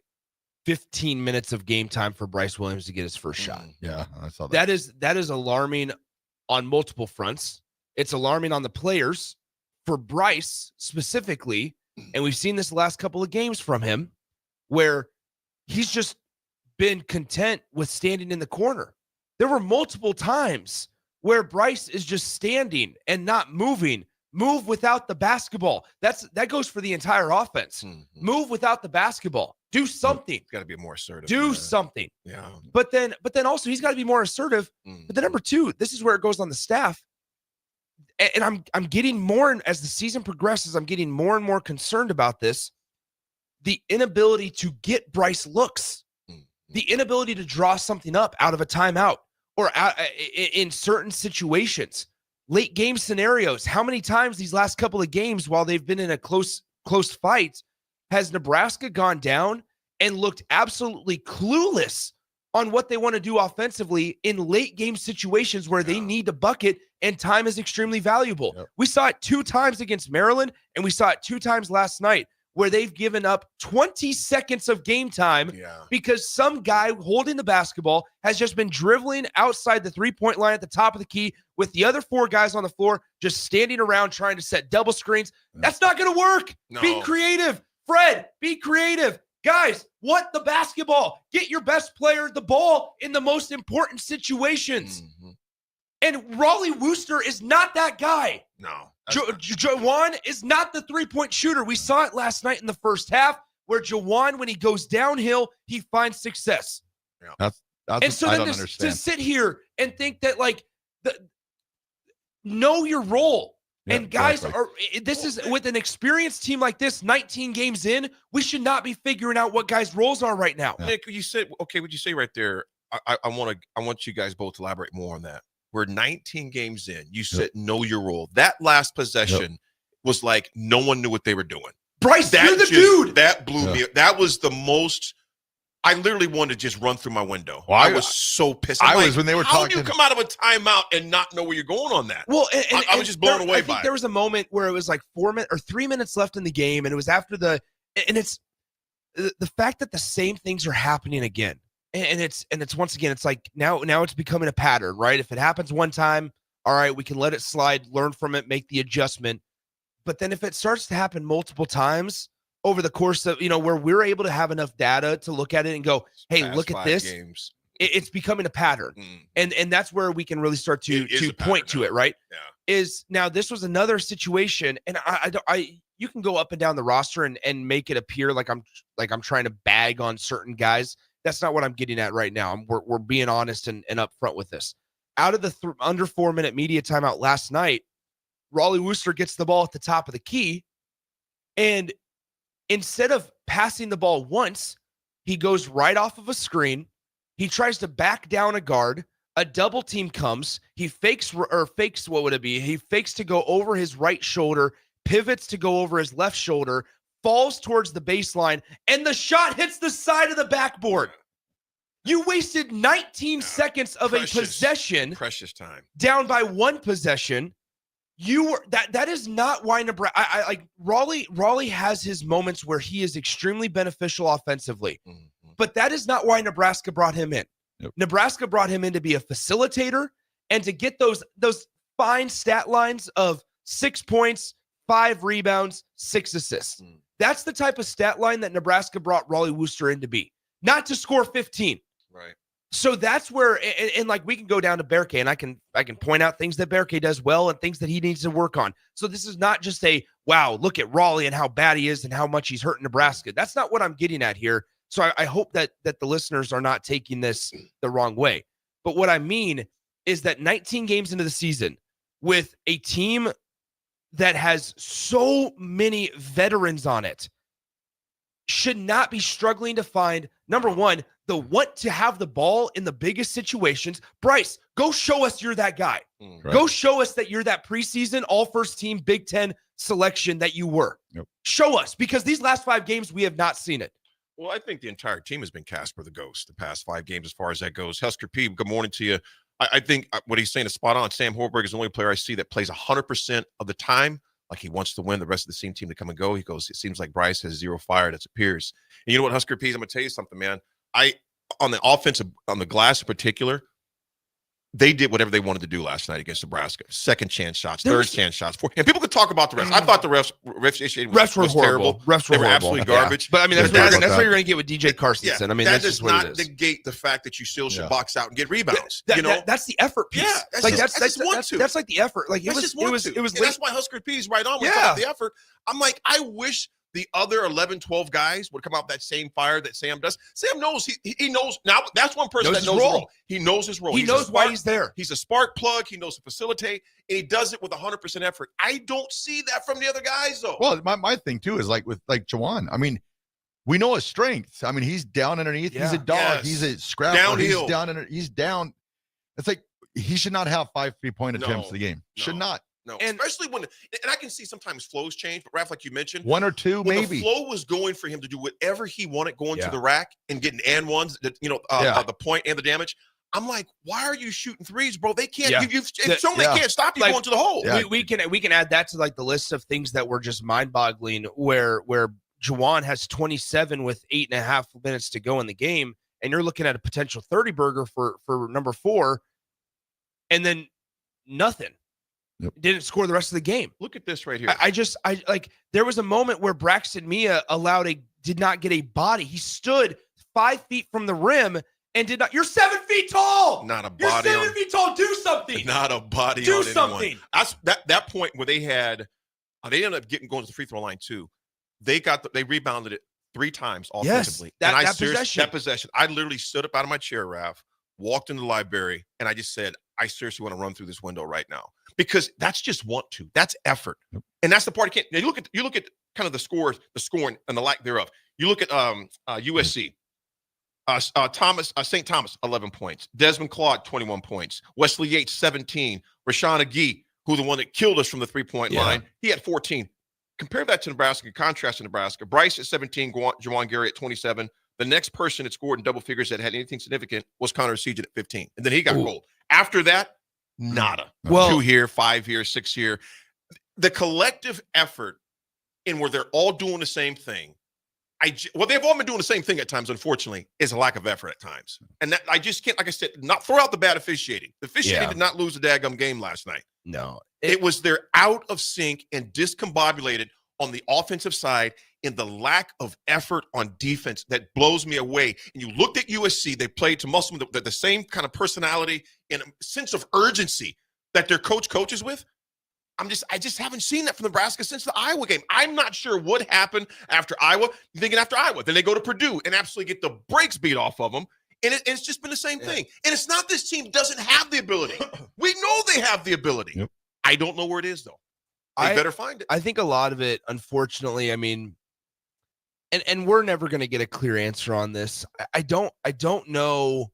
15 minutes of game time for Bryce Williams to get his first shot. Yeah, I saw that. That is alarming on multiple fronts. It's alarming on the players. For Bryce specifically, and we've seen this the last couple of games from him, where he's just been content with standing in the corner. There were multiple times where Bryce is just standing and not moving. Move without the basketball. That goes for the entire offense. Move without the basketball. Do something. Got to be more assertive. Do something. Yeah. But then also he's got to be more assertive. But then number two, this is where it goes on the staff. And I'm getting more, as the season progresses, I'm getting more and more concerned about this. The inability to get Bryce looks, the inability to draw something up out of a timeout or in certain situations, late game scenarios. How many times these last couple of games, while they've been in a close fight, has Nebraska gone down and looked absolutely clueless on what they want to do offensively in late game situations where they need to bucket and time is extremely valuable. Yep. We saw it 2 times against Maryland, and we saw it 2 times last night where they've given up 20 seconds of game time because some guy holding the basketball has just been dribbling outside the 3-point line at the top of the key with the other 4 guys on the floor just standing around trying to set double screens. That's not going to work. No. Be creative. Fred, be creative. Guys, what the basketball? Get your best player the ball in the most important situations. And Raleigh Wooster is not that guy. No. Jawan is not the 3-point shooter. We saw it last night in the first half where Jawan, when he goes downhill, he finds success. Yeah. That's so I then don't understand. To sit here and think that, know your role. Yeah, and guys, this is with an experienced team like this, 19 games in, we should not be figuring out what guys' roles are right now. Nick, you said, okay, what you say right there? I want you guys both to elaborate more on that. We're 19 games in. You said know your role. That last possession was like no one knew what they were doing. Bryce, you're the dude. That blew me. That was the most. I literally wanted to just run through my window. Well, I was so pissed. I was when they were how talking. How do you come out of a timeout and not know where you're going on that? Well, I was just blown away by it. I think there was a moment where it was like 3 minutes left in the game, and it was after and it's the fact that the same things are happening again, and it's once again, it's like now it's becoming a pattern, right? If it happens one time, all right, we can let it slide, learn from it, make the adjustment. But then if it starts to happen multiple times over the course of, where we're able to have enough data to look at it and go, hey, look at this. It's becoming a pattern. And that's where we can really start to point to it, right? Yeah. Is now this was another situation, and I you can go up and down the roster and make it appear like I'm trying to bag on certain guys. That's not what I'm getting at right now. We're being honest and upfront with this. Out of the under 4 minute media timeout last night, Raleigh Wooster gets the ball at the top of the key, and instead of passing the ball once, he goes right off of a screen. He tries to back down a guard. A double team comes. He fakes, what would it be? He fakes to go over his right shoulder, pivots to go over his left shoulder, falls towards the baseline, and the shot hits the side of the backboard. You wasted 19 seconds of a possession. Precious time. Down by one possession. You were that is not why Nebraska. I like Raleigh has his moments where he is extremely beneficial offensively, but that is not why Nebraska brought him in. Yep. Nebraska brought him in to be a facilitator and to get those fine stat lines of 6 points, 5 rebounds, 6 assists. That's the type of stat line that Nebraska brought Raleigh Wooster in to be, not to score 15. Right. So that's where, and like we can go down to Berke, and I can point out things that Berke does well and things that he needs to work on. So this is not just a, wow, look at Raleigh and how bad he is and how much he's hurting Nebraska. That's not what I'm getting at here. So I hope that the listeners are not taking this the wrong way. But what I mean is that 19 games into the season with a team that has so many veterans on it should not be struggling to find, number one, the want to have the ball in the biggest situations. Bryce, go show us you're that guy. Right. Go show us that you're that preseason all-first team Big Ten selection that you were. Yep. Show us, because these last 5 games, we have not seen it. Well, I think the entire team has been Casper the Ghost the past 5 games as far as that goes. Husker P, good morning to you. I think what he's saying is spot on. Sam Horberg is the only player I see that plays 100% of the time like he wants to win, the rest of the same team to come and go. He goes, it seems like Bryce has 0 fire. That appears. And you know what, Husker P, I'm going to tell you something, man. On the offensive, on the glass in particular, they did whatever they wanted to do last night against Nebraska. Second chance shots, third chance shots. And people could talk about the refs. I thought the refs were horrible. Refs were absolutely garbage. Yeah. But I mean, that's what you're going to get with DJ Carstensen. I mean, that that's does just what it not is. negate the fact that you still should box out and get rebounds. That's the effort piece. Yeah, that's like the effort. Like it was. That's why Husker P is right on with the effort. I'm like, I wish the other 11, 12 guys would come out that same fire that Sam does. Sam knows he knows now. That's one person that knows his role. He knows his role. He knows why he's there. He's a spark plug. He knows to facilitate, and he does it with 100% effort. I don't see that from the other guys, though. Well, my thing too is like with Jawan. I mean, we know his strengths. I mean, he's down underneath. Yeah. He's a dog. Yes. He's a scrapper. Downhill. He's down. It's like he should not have 5 3-point attempts in the game. Should not. No, and especially when, and I can see sometimes flows change, but Raff, like you mentioned, 1 or 2 when maybe. The flow was going for him to do whatever he wanted, going to the rack and getting and ones, the point and the damage. I'm like, why are you shooting threes, bro? They can't. Yeah. You've shown they can't stop you going to the hole. Yeah. We can add that to like the list of things that were just mind-boggling. Where Jawan has 27 with 8.5 minutes to go in the game, and you're looking at a potential 30 burger for number 4, and then nothing. Yep. Didn't score the rest of the game. Look at this right here. I like there was a moment where Braxton Mia did not get a body. He stood 5 feet from the rim and did not. You're 7 feet tall. Not a body. You're 7 feet tall. Do something. Not a body. Do something. That's that point where they ended up going to the free throw line too. They rebounded it 3 times offensively. Yes, that possession. I literally stood up out of my chair, Raff, walked into the library, and I just said, I seriously want to run through this window right now, because that's just want to. That's effort, and that's the part you can't. You look at kind of the scoring, and the lack thereof. You look at USC. St. Thomas, 11 points. Desmond Claude, 21 points. Wesley Yates, 17. Rashawn Agee, who the one that killed us from the three-point line, he had 14. Compare that to Nebraska, contrast to Nebraska. Bryce at 17, Juwan Gary at 27. The next person that scored in double figures that had anything significant was Connor Seagen at 15. And then he got gold. After that, nada. Well, 2 here, 5 here, 6 here. The collective effort in where they're all doing the same thing. They've all been doing the same thing at times, unfortunately, is a lack of effort at times. And that I just can't, like I said, not throw out the bad officiating. The officiating did not lose the daggum game last night. No. It was they're out of sync and discombobulated on the offensive side in the lack of effort on defense that blows me away. And you looked at USC, they played to Muslim, the same kind of personality and sense of urgency that their coaches with. I just haven't seen that from Nebraska since the Iowa game. I'm not sure what happened after Iowa. You're thinking after Iowa. Then they go to Purdue and absolutely get the brakes beat off of them. And it's just been the same thing. And it's not this team doesn't have the ability. We know they have the ability. Yep. I don't know where it is, though. They better find it. I think a lot of it, unfortunately, I mean, and we're never going to get a clear answer on this. I don't know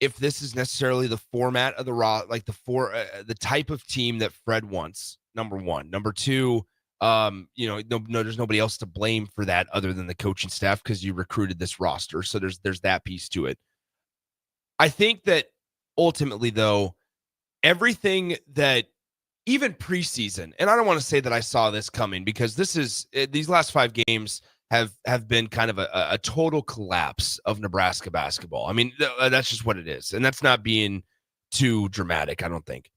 if this is necessarily the format of the type of team that Fred wants. Number one. Number two, there's nobody else to blame for that other than the coaching staff because you recruited this roster. So there's that piece to it. I think that ultimately, though, everything that even preseason, and I don't want to say that I saw this coming because these last 5 games have been kind of a total collapse of Nebraska basketball. I mean, that's just what it is. And that's not being too dramatic, I don't think.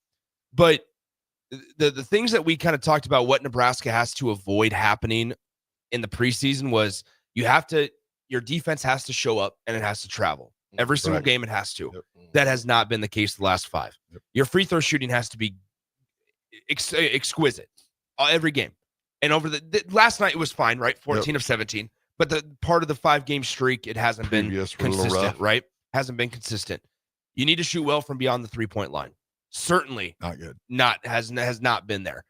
But the things that we kind of talked about what Nebraska has to avoid happening in the preseason was your defense has to show up and it has to travel. Every single game it has to. Yep. That has not been the case the last 5. Yep. Your free throw shooting has to be exquisite every game. And over the last night, it was fine, right? 14 of 17. But the part of the 5-game streak, it hasn't been consistent, right? Hasn't been consistent. You need to shoot well from beyond the 3-point line. Certainly not good. Has not been there.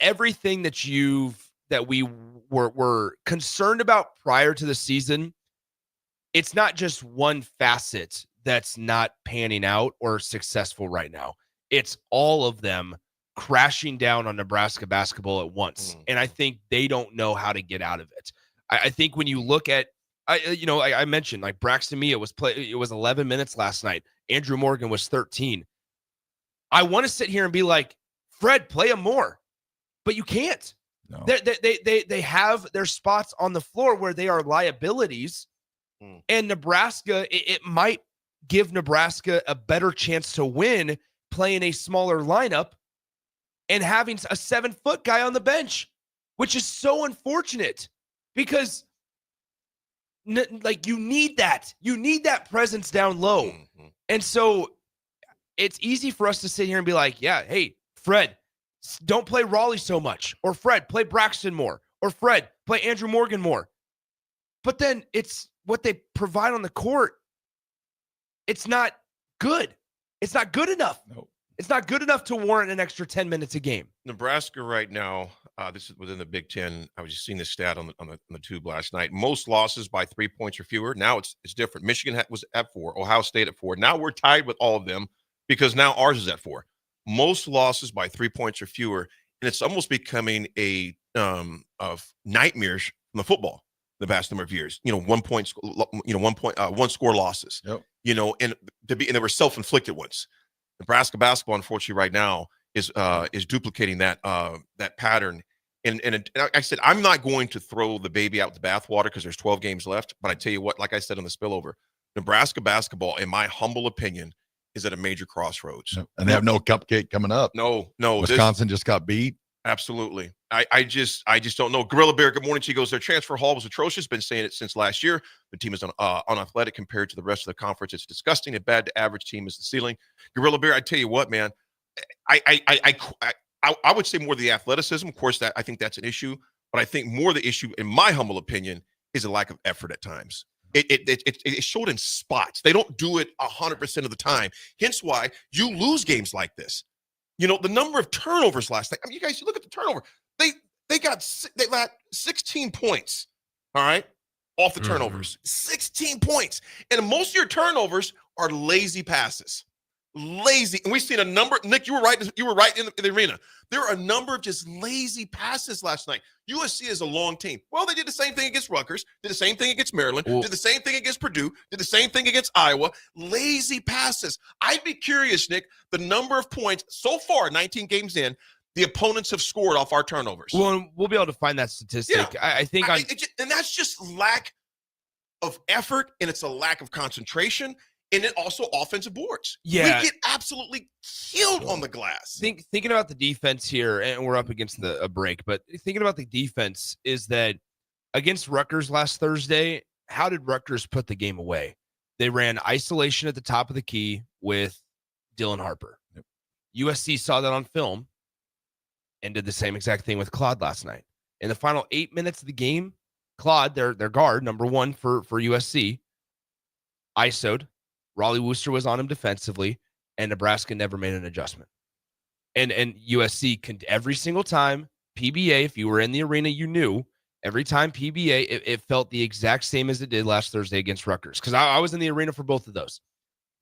Everything that we were concerned about prior to the season, it's not just one facet that's not panning out or successful right now. It's all of them crashing down on Nebraska basketball at once. And I think they don't know how to get out of it. I think when you look at, I mentioned like Braxton Mia it was 11 minutes last night. Andrew Morgan was 13. I want to sit here and be like, Fred, play him more, but you can't. No. They have their spots on the floor where they are liabilities, and Nebraska, it might give Nebraska a better chance to win playing a smaller lineup and having a 7-foot guy on the bench, which is so unfortunate because you need that. You need that presence down low. Mm-hmm. And so it's easy for us to sit here and be like, yeah, hey, Fred, don't play Raleigh so much. Or Fred, play Braxton more. Or Fred, play Andrew Morgan more. But then it's what they provide on the court. It's not good. It's not good enough. No. It's not good enough to warrant an extra 10 minutes a game. Nebraska right now, this is within the Big Ten. I was just seeing this stat on the tube last night. Most losses by 3 points or fewer. Now it's different. Michigan was at 4. Ohio State at 4. Now we're tied with all of them because now ours is at 4. Most losses by 3 points or fewer, and it's almost becoming a of nightmares from the football the past number of years. 1 score losses. Yep. And they were self-inflicted ones. Nebraska basketball, unfortunately, right now is duplicating that pattern. And like I said, I'm not going to throw the baby out with the bathwater because there's 12 games left. But I tell you what, like I said on the spillover, Nebraska basketball, in my humble opinion, is at a major crossroads. And they have no cupcake coming up. No. Wisconsin just got beat. Absolutely. I just don't know. Gorilla Bear, good morning. She goes, their transfer hall was atrocious. Been saying it since last year. The team is unathletic compared to the rest of the conference. It's disgusting. A bad to average team is the ceiling. Gorilla Bear, I tell you what, man, I would say more the athleticism. Of course, I think that's an issue. But I think more the issue, in my humble opinion, is a lack of effort at times. It showed in spots. They don't do it 100% of the time. Hence why you lose games like this. The number of turnovers last night. I mean, you look at the turnover. They got 16 points. All right. off the turnovers. 16 points. And most of your turnovers are lazy passes. Lazy. And we've seen a number. Nick, you were right in the arena. There are a number of just lazy passes last night. USC is a long team. Well, they did the same thing against Rutgers, did the same thing against Maryland, did the same thing against Purdue, did the same thing against Iowa. Lazy passes. I'd be curious, Nick, the number of points so far, 19 games in, the opponents have scored off our turnovers. Well, we'll be able to find that statistic. Yeah. I think and that's just lack of effort, and it's a lack of concentration. And then also offensive boards. Yeah. We get absolutely killed on the glass. Thinking about the defense here, and we're up against a break, but thinking about the defense is that against Rutgers last Thursday, how did Rutgers put the game away? They ran isolation at the top of the key with Dylan Harper. Yep. USC saw that on film and did the same exact thing with Claude last night. In the final 8 minutes of the game, Claude, their guard, number one for USC, ISO'd. Raleigh Wooster was on him defensively, and Nebraska never made an adjustment. And USC can every single time PBA, if you were in the arena, you knew every time PBA, it felt the exact same as it did last Thursday against Rutgers. Because I was in the arena for both of those.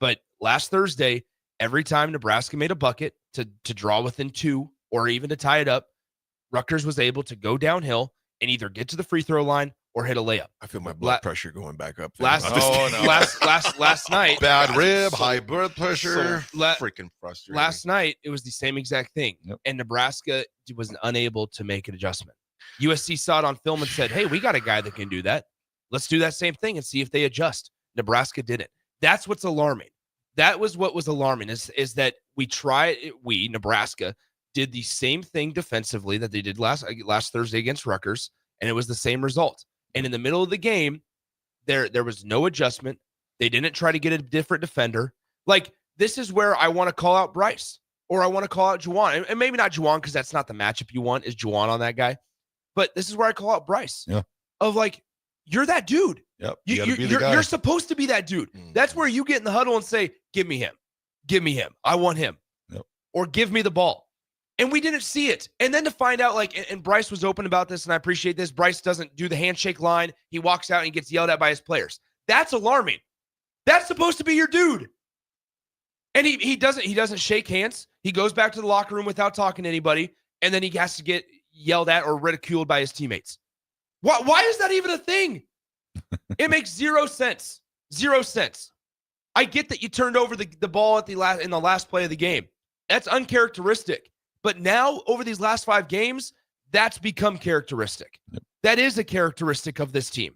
But last Thursday, every time Nebraska made a bucket to draw within 2 or even to tie it up, Rutgers was able to go downhill and either get to the free throw line or hit a layup. I feel my blood pressure going back up. Last night. Bad rib, high blood pressure. Freaking frustrating. Last night, it was the same exact thing. Yep. And Nebraska was unable to make an adjustment. USC saw it on film and said, hey, we got a guy that can do that. Let's do that same thing and see if they adjust. Nebraska didn't. That's what's alarming. That was what was alarming is that Nebraska, did the same thing defensively that they did last Thursday against Rutgers, and it was the same result. And in the middle of the game, there was no adjustment. They didn't try to get a different defender. Like, this is where I want to call out Bryce, or I want to call out Juwan. And maybe not Juwan, because that's not the matchup you want, is Juwan on that guy. But this is where I call out Bryce. Yeah. Of like, you're that dude. Yep. You're supposed to be that dude. That's where you get in the huddle and say, give me him. Give me him. I want him. Yep. Or give me the ball. And we didn't see it. And then to find out, like, and Bryce was open about this, and I appreciate this. Bryce doesn't do the handshake line. He walks out and he gets yelled at by his players. That's alarming. That's supposed to be your dude. And he doesn't shake hands. He goes back to the locker room without talking to anybody, and then he has to get yelled at or ridiculed by his teammates. Why is that even a thing? It makes zero sense. 0 cents. I get that you turned over the ball in the last play of the game. That's uncharacteristic. But now, over these last 5 games, that's become characteristic. Yep. That is a characteristic of this team.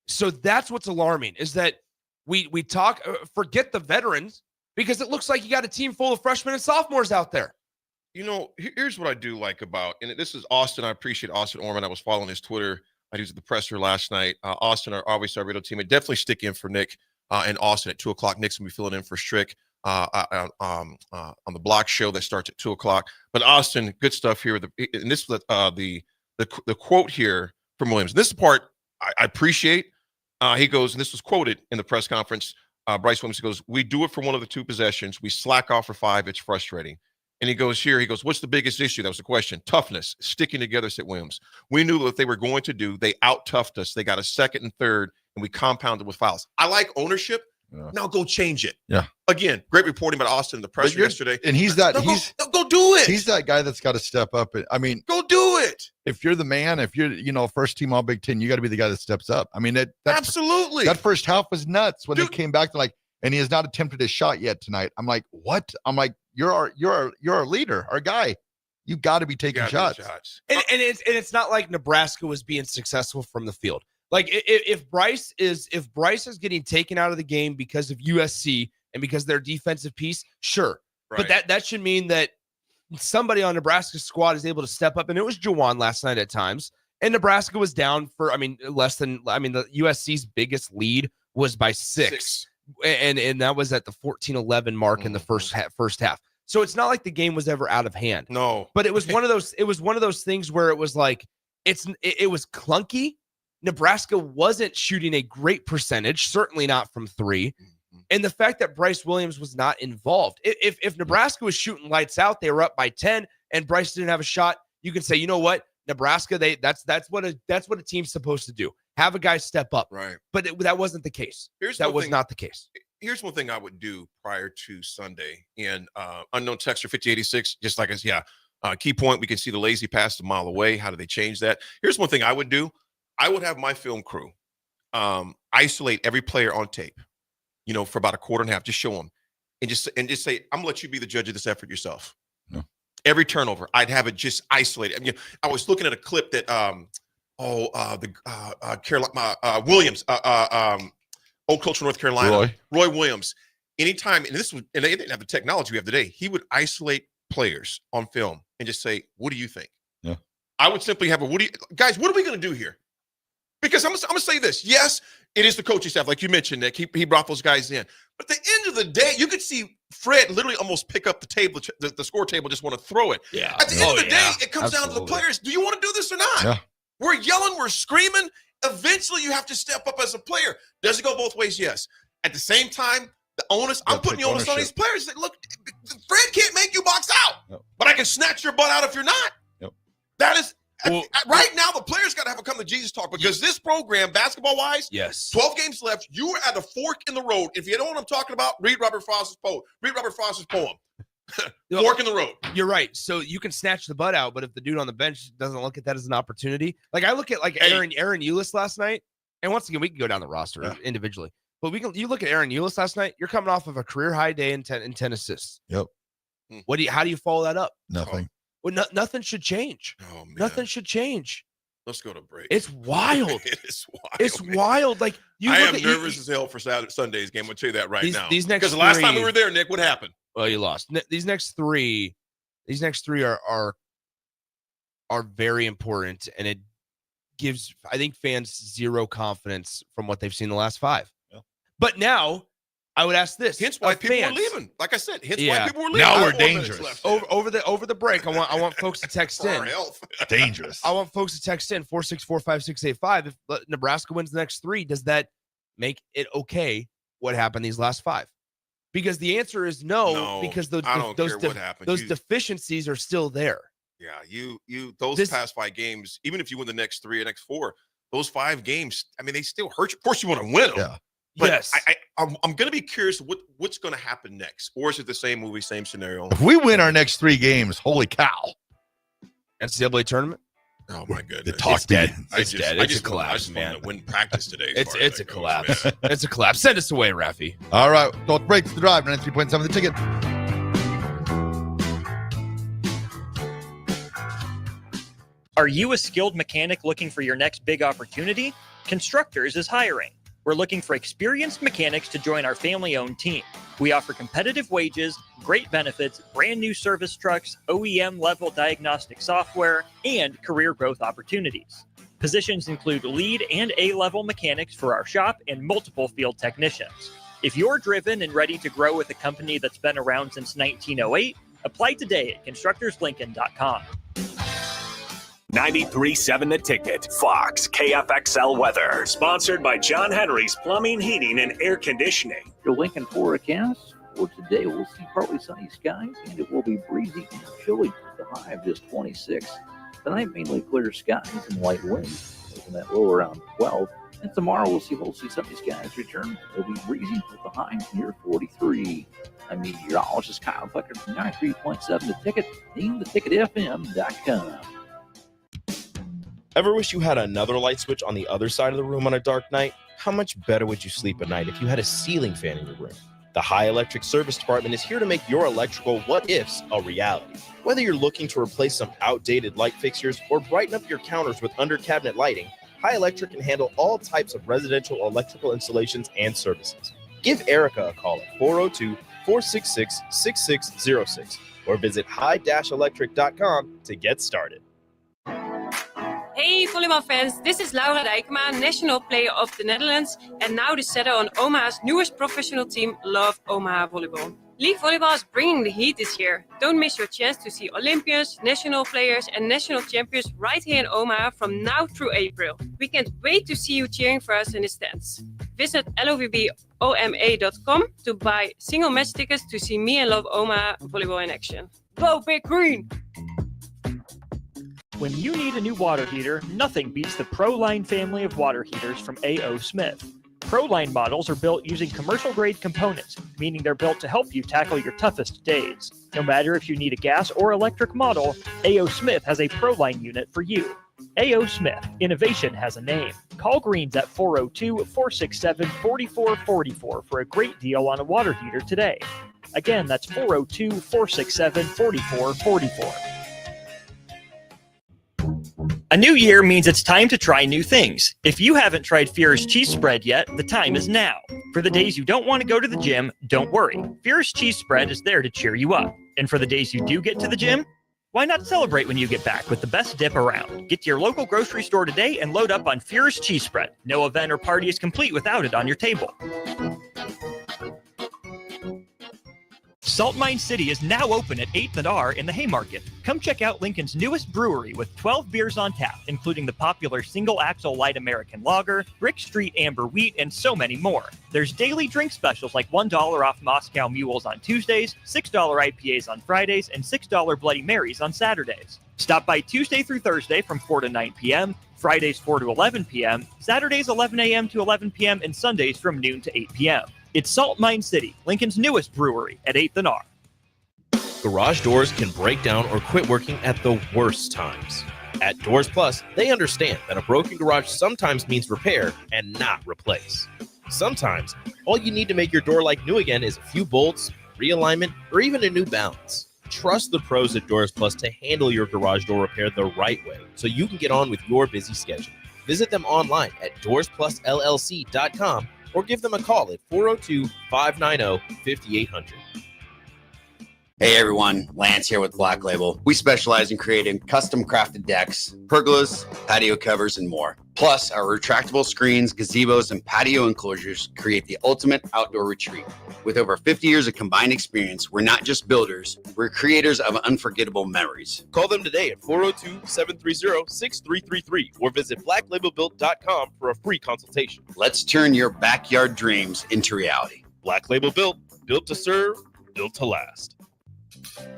So that's what's alarming, is that we talk, forget the veterans, because it looks like you got a team full of freshmen and sophomores out there. You know, here's what I do like about, and this is Austin. I appreciate Austin Orman. I was following his Twitter. He was at the presser last night. Austin, obviously our radio teammate, definitely stick in for Nick and Austin at 2 o'clock. Nick's going to be filling in for Strick on the block show that starts at 2 o'clock. But Austin, good stuff here. And this is the quote here from Williams. This is the part I appreciate. He goes, and this was quoted in the press conference. Bryce Williams goes, we do it for one of the 2 possessions. We slack off for 5. It's frustrating. And he goes, what's the biggest issue? That was the question. Toughness, sticking together, said Williams. We knew what they were going to do. They out-toughed us. They got a 2nd and 3rd, and we compounded with fouls. I like ownership. Yeah. Now go change it. Yeah. Again, great reporting about Austin in the presser yesterday. And he's go do it. He's that guy that's got to step up. I mean, go do it. If you're the man, if you're, first team all Big Ten, you got to be the guy that steps up. I mean, absolutely. That first half was nuts when they came back to and he has not attempted a shot yet tonight. I'm like, what? I'm like, you're our leader, our guy. You got to be taking shots. And it's not like Nebraska was being successful from the field. Like if Bryce is getting taken out of the game because of USC and because of their defensive piece, sure. Right. But that should mean that somebody on Nebraska's squad is able to step up. And it was Juwan last night at times. And Nebraska was down for, the USC's biggest lead was by 6. And that was at the 14-11 mark in the first half. So it's not like the game was ever out of hand. No. But it was one of those things where it was like it was clunky. Nebraska wasn't shooting a great percentage, certainly not from 3. Mm-hmm. And the fact that Bryce Williams was not involved. If Nebraska was shooting lights out, they were up by 10 and Bryce didn't have a shot, you can say, you know what? Nebraska, that's what a team's supposed to do. Have a guy step up. Right. But that wasn't the case. That was not the case. Here's one thing I would do prior to Sunday. And unknown texture 5086, just like us, key point, we can see the lazy pass a mile away. How do they change that? Here's one thing I would do. I would have my film crew isolate every player on tape, for about a quarter and a half. Just show them. And just say, I'm gonna let you be the judge of this effort yourself. No. Every turnover, I'd have it just isolated. I mean, I was looking at a clip that Carolina Williams, Old Culture, North Carolina, Roy Williams. Anytime, and they didn't have the technology we have today. He would isolate players on film and just say, "What do you think?" Yeah. I would simply have guys? What are we gonna do here? Because I'm gonna say this. Yes, it is the coaching staff, like you mentioned, Nick. He brought those guys in. But at the end of the day, you could see Fred literally almost pick up the table, the score table, just want to throw it. Yeah. At the end of the day, it comes down to the players. Do you want to do this or not? Yeah. We're yelling, we're screaming. Eventually, you have to step up as a player. Does it go both ways? Yes. At the same time, the onus, I'm putting the onus on these players. That, look, Fred can't make you box out, but I can snatch your butt out if you're not. That is. Right now, the players got to have a come to Jesus talk because this program, basketball-wise, 12 games left, you are at a fork in the road. If you don't know what I'm talking about, read Robert Frost's poem. Fork in the road. You're right. So you can snatch the butt out, but if the dude on the bench doesn't look at that as an opportunity, like I look at Aaron Eulis last night, and once again, we can go down the roster individually, but you look at Aaron Eulis last night, you're coming off of a career high day in 10 assists. Yep. How do you follow that up? Nothing. Well, nothing should change. Oh, man. Nothing should change. Let's go to break. It's wild. It is wild. It's wild. Like I am nervous as hell for Sunday's game. I'll tell you that right now. These next because the last time we were there, Nick, what happened? Well, you lost. These next three are very important, and it gives, I think, fans zero confidence from what they've seen the last 5. Yeah. But now, I would ask this: hence why people are leaving. Like I said, why people were leaving. Now we're dangerous. Over the break, I want folks to text in. Dangerous. I want folks to text in 464-5685. If Nebraska wins the next 3, does that make it okay? What happened these last 5? Because the answer is no because those deficiencies are still there. Yeah, those past 5 games, even if you win the next 3 or next 4, those 5 games, I mean, they still hurt you. Of course, you want to win them. Yeah. But yes, I'm going to be curious what's going to happen next, or is it the same movie, same scenario? If we win our next 3 games, holy cow! NCAA tournament. Oh my goodness, the talk's dead. It's dead. It's a collapse, I just want to win practice today. It's a collapse. It's a collapse. Send us away, Raffy. All right, so it breaks the drive. 93.7 the ticket. Are you a skilled mechanic looking for your next big opportunity? Constructors is hiring. We're looking for experienced mechanics to join our family-owned team. We offer competitive wages, great benefits, brand new service trucks, OEM-level diagnostic software, and career growth opportunities. Positions include lead and A-level mechanics for our shop and multiple field technicians. If you're driven and ready to grow with a company that's been around since 1908, apply today at constructorslincoln.com. 93.7 The Ticket, Fox, KFXL Weather. Sponsored by John Henry's Plumbing, Heating, and Air Conditioning. Your Lincoln forecast for today, we'll see partly sunny skies, and it will be breezy and chilly. The high of just 26. Tonight, mainly clear skies and light winds, making that low around 12. And tomorrow, we'll see mostly sunny skies return. It'll be breezy with the high near 43. I'm meteorologist Kyle Tucker from 93.7 The Ticket and theticketfm.com. Ever wish you had another light switch on the other side of the room on a dark night? How much better would you sleep at night if you had a ceiling fan in your room? The High Electric Service Department is here to make your electrical what-ifs a reality. Whether you're looking to replace some outdated light fixtures or brighten up your counters with under-cabinet lighting, High Electric can handle all types of residential electrical installations and services. Give Erica a call at 402-466-6606 or visit high-electric.com to get started. Hey volleyball fans, this is Laura Dijkema, national player of the Netherlands and now the setter on Omaha's newest professional team, Love Omaha Volleyball. League volleyball is bringing the heat this year. Don't miss your chance to see Olympians, national players and national champions right here in Omaha from now through April. We can't wait to see you cheering for us in the stands. Visit lovboma.com to buy single match tickets to see me and Love Omaha Volleyball in action. Go Big Green! When you need a new water heater, nothing beats the ProLine family of water heaters from A.O. Smith. ProLine models are built using commercial-grade components, meaning they're built to help you tackle your toughest days. No matter if you need a gas or electric model, A.O. Smith has a ProLine unit for you. A.O. Smith, innovation has a name. Call Greens at 402-467-4444 for a great deal on a water heater today. Again, that's 402-467-4444. A new year means it's time to try new things. If you haven't tried Fear's cheese spread yet, the time is now. For the days you don't want to go to the gym, don't worry. Fear's cheese spread is there to cheer you up. And for the days you do get to the gym, why not celebrate when you get back with the best dip around? Get to your local grocery store today and load up on Fear's cheese spread. No event or party is complete without it on your table. Salt Mine City is now open at 8th and R in the Haymarket. Come check out Lincoln's newest brewery with 12 beers on tap, including the popular Single Axle Light American Lager, Brick Street Amber Wheat, and so many more. There's daily drink specials like $1 off Moscow Mules on Tuesdays, $6 IPAs on Fridays, and $6 Bloody Marys on Saturdays. Stop by Tuesday through Thursday from 4 to 9 p.m., Fridays 4 to 11 p.m., Saturdays 11 a.m. to 11 p.m., and Sundays from noon to 8 p.m. It's Salt Mine City, Lincoln's newest brewery at 8th and R. Garage doors can break down or quit working at the worst times. At Doors Plus, they understand that a broken garage sometimes means repair and not replace. Sometimes, all you need to make your door like new again is a few bolts, realignment, or even a new balance. Trust the pros at Doors Plus to handle your garage door repair the right way so you can get on with your busy schedule. Visit them online at doorsplusllc.com or give them a call at 402-590-5800. Hey everyone, Lance here with Black Label. We specialize in creating custom crafted decks, pergolas, patio covers, and more. Plus, our retractable screens, gazebos, and patio enclosures create the ultimate outdoor retreat. With over 50 years of combined experience, we're not just builders, we're creators of unforgettable memories. Call them today at 402-730-6333 or visit blacklabelbuilt.com for a free consultation. Let's turn your backyard dreams into reality. Black Label Built, built to serve, built to last.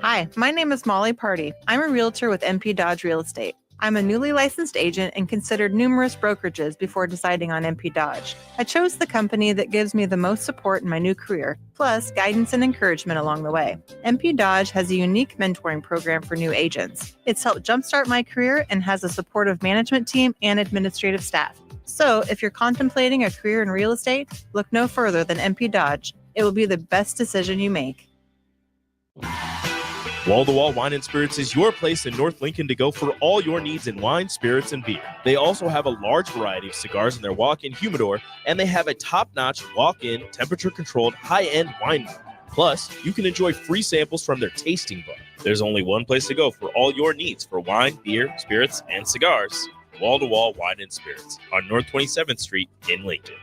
Hi, my name is Molly Party. I'm a realtor with MP Dodge Real Estate. I'm a newly licensed agent and considered numerous brokerages before deciding on MP Dodge. I chose the company that gives me the most support in my new career, plus guidance and encouragement along the way. MP Dodge has a unique mentoring program for new agents. It's helped jumpstart my career and has a supportive management team and administrative staff. So if you're contemplating a career in real estate, look no further than MP Dodge. It will be the best decision you make. Wall to Wall Wine and Spirits is your place in North Lincoln to go for all your needs in wine, spirits, and beer. They also have a large variety of cigars in their walk-in humidor, and they have a top-notch walk-in, temperature-controlled, high-end wine room. Plus, you can enjoy free samples from their tasting bar. There's only one place to go for all your needs for wine, beer, spirits, and cigars. Wall to Wall Wine and Spirits on North 27th Street in Lincoln.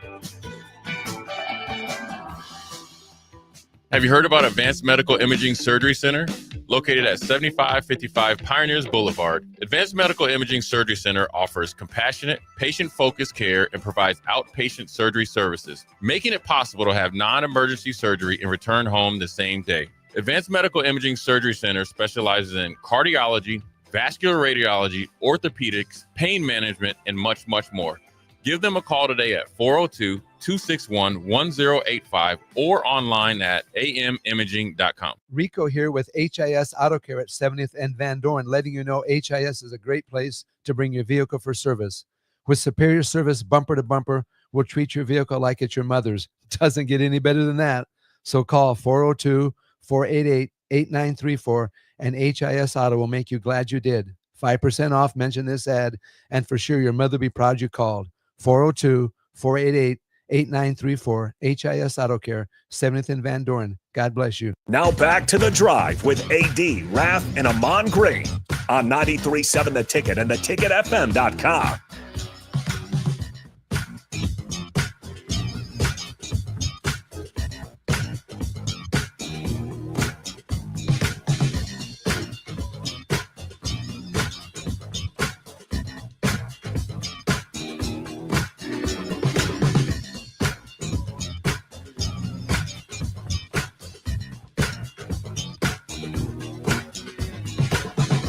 Have you heard about Advanced Medical Imaging Surgery Center? Located at 7555 Pioneers Boulevard, Advanced Medical Imaging Surgery Center offers compassionate, patient-focused care and provides outpatient surgery services, making it possible to have non-emergency surgery and return home the same day. Advanced Medical Imaging Surgery Center specializes in cardiology, vascular radiology, orthopedics, pain management, and much, much more. Give them a call today at 402-261-1085 or online at amimaging.com. Rico here with HIS Auto Care at 70th and Van Dorn, letting you know HIS is a great place to bring your vehicle for service. With superior service bumper to bumper, we'll treat your vehicle like it's your mother's. Doesn't get any better than that. So call 402-488-8934 and HIS Auto will make you glad you did. 5% off, mention this ad, and for sure your mother will be proud you called. 402-488-8934, HIS Auto Care, 70th and Van Dorn. God bless you. Now back to The Drive with AD, Raff, and Ahman Green on 93.7 The Ticket and theticketfm.com.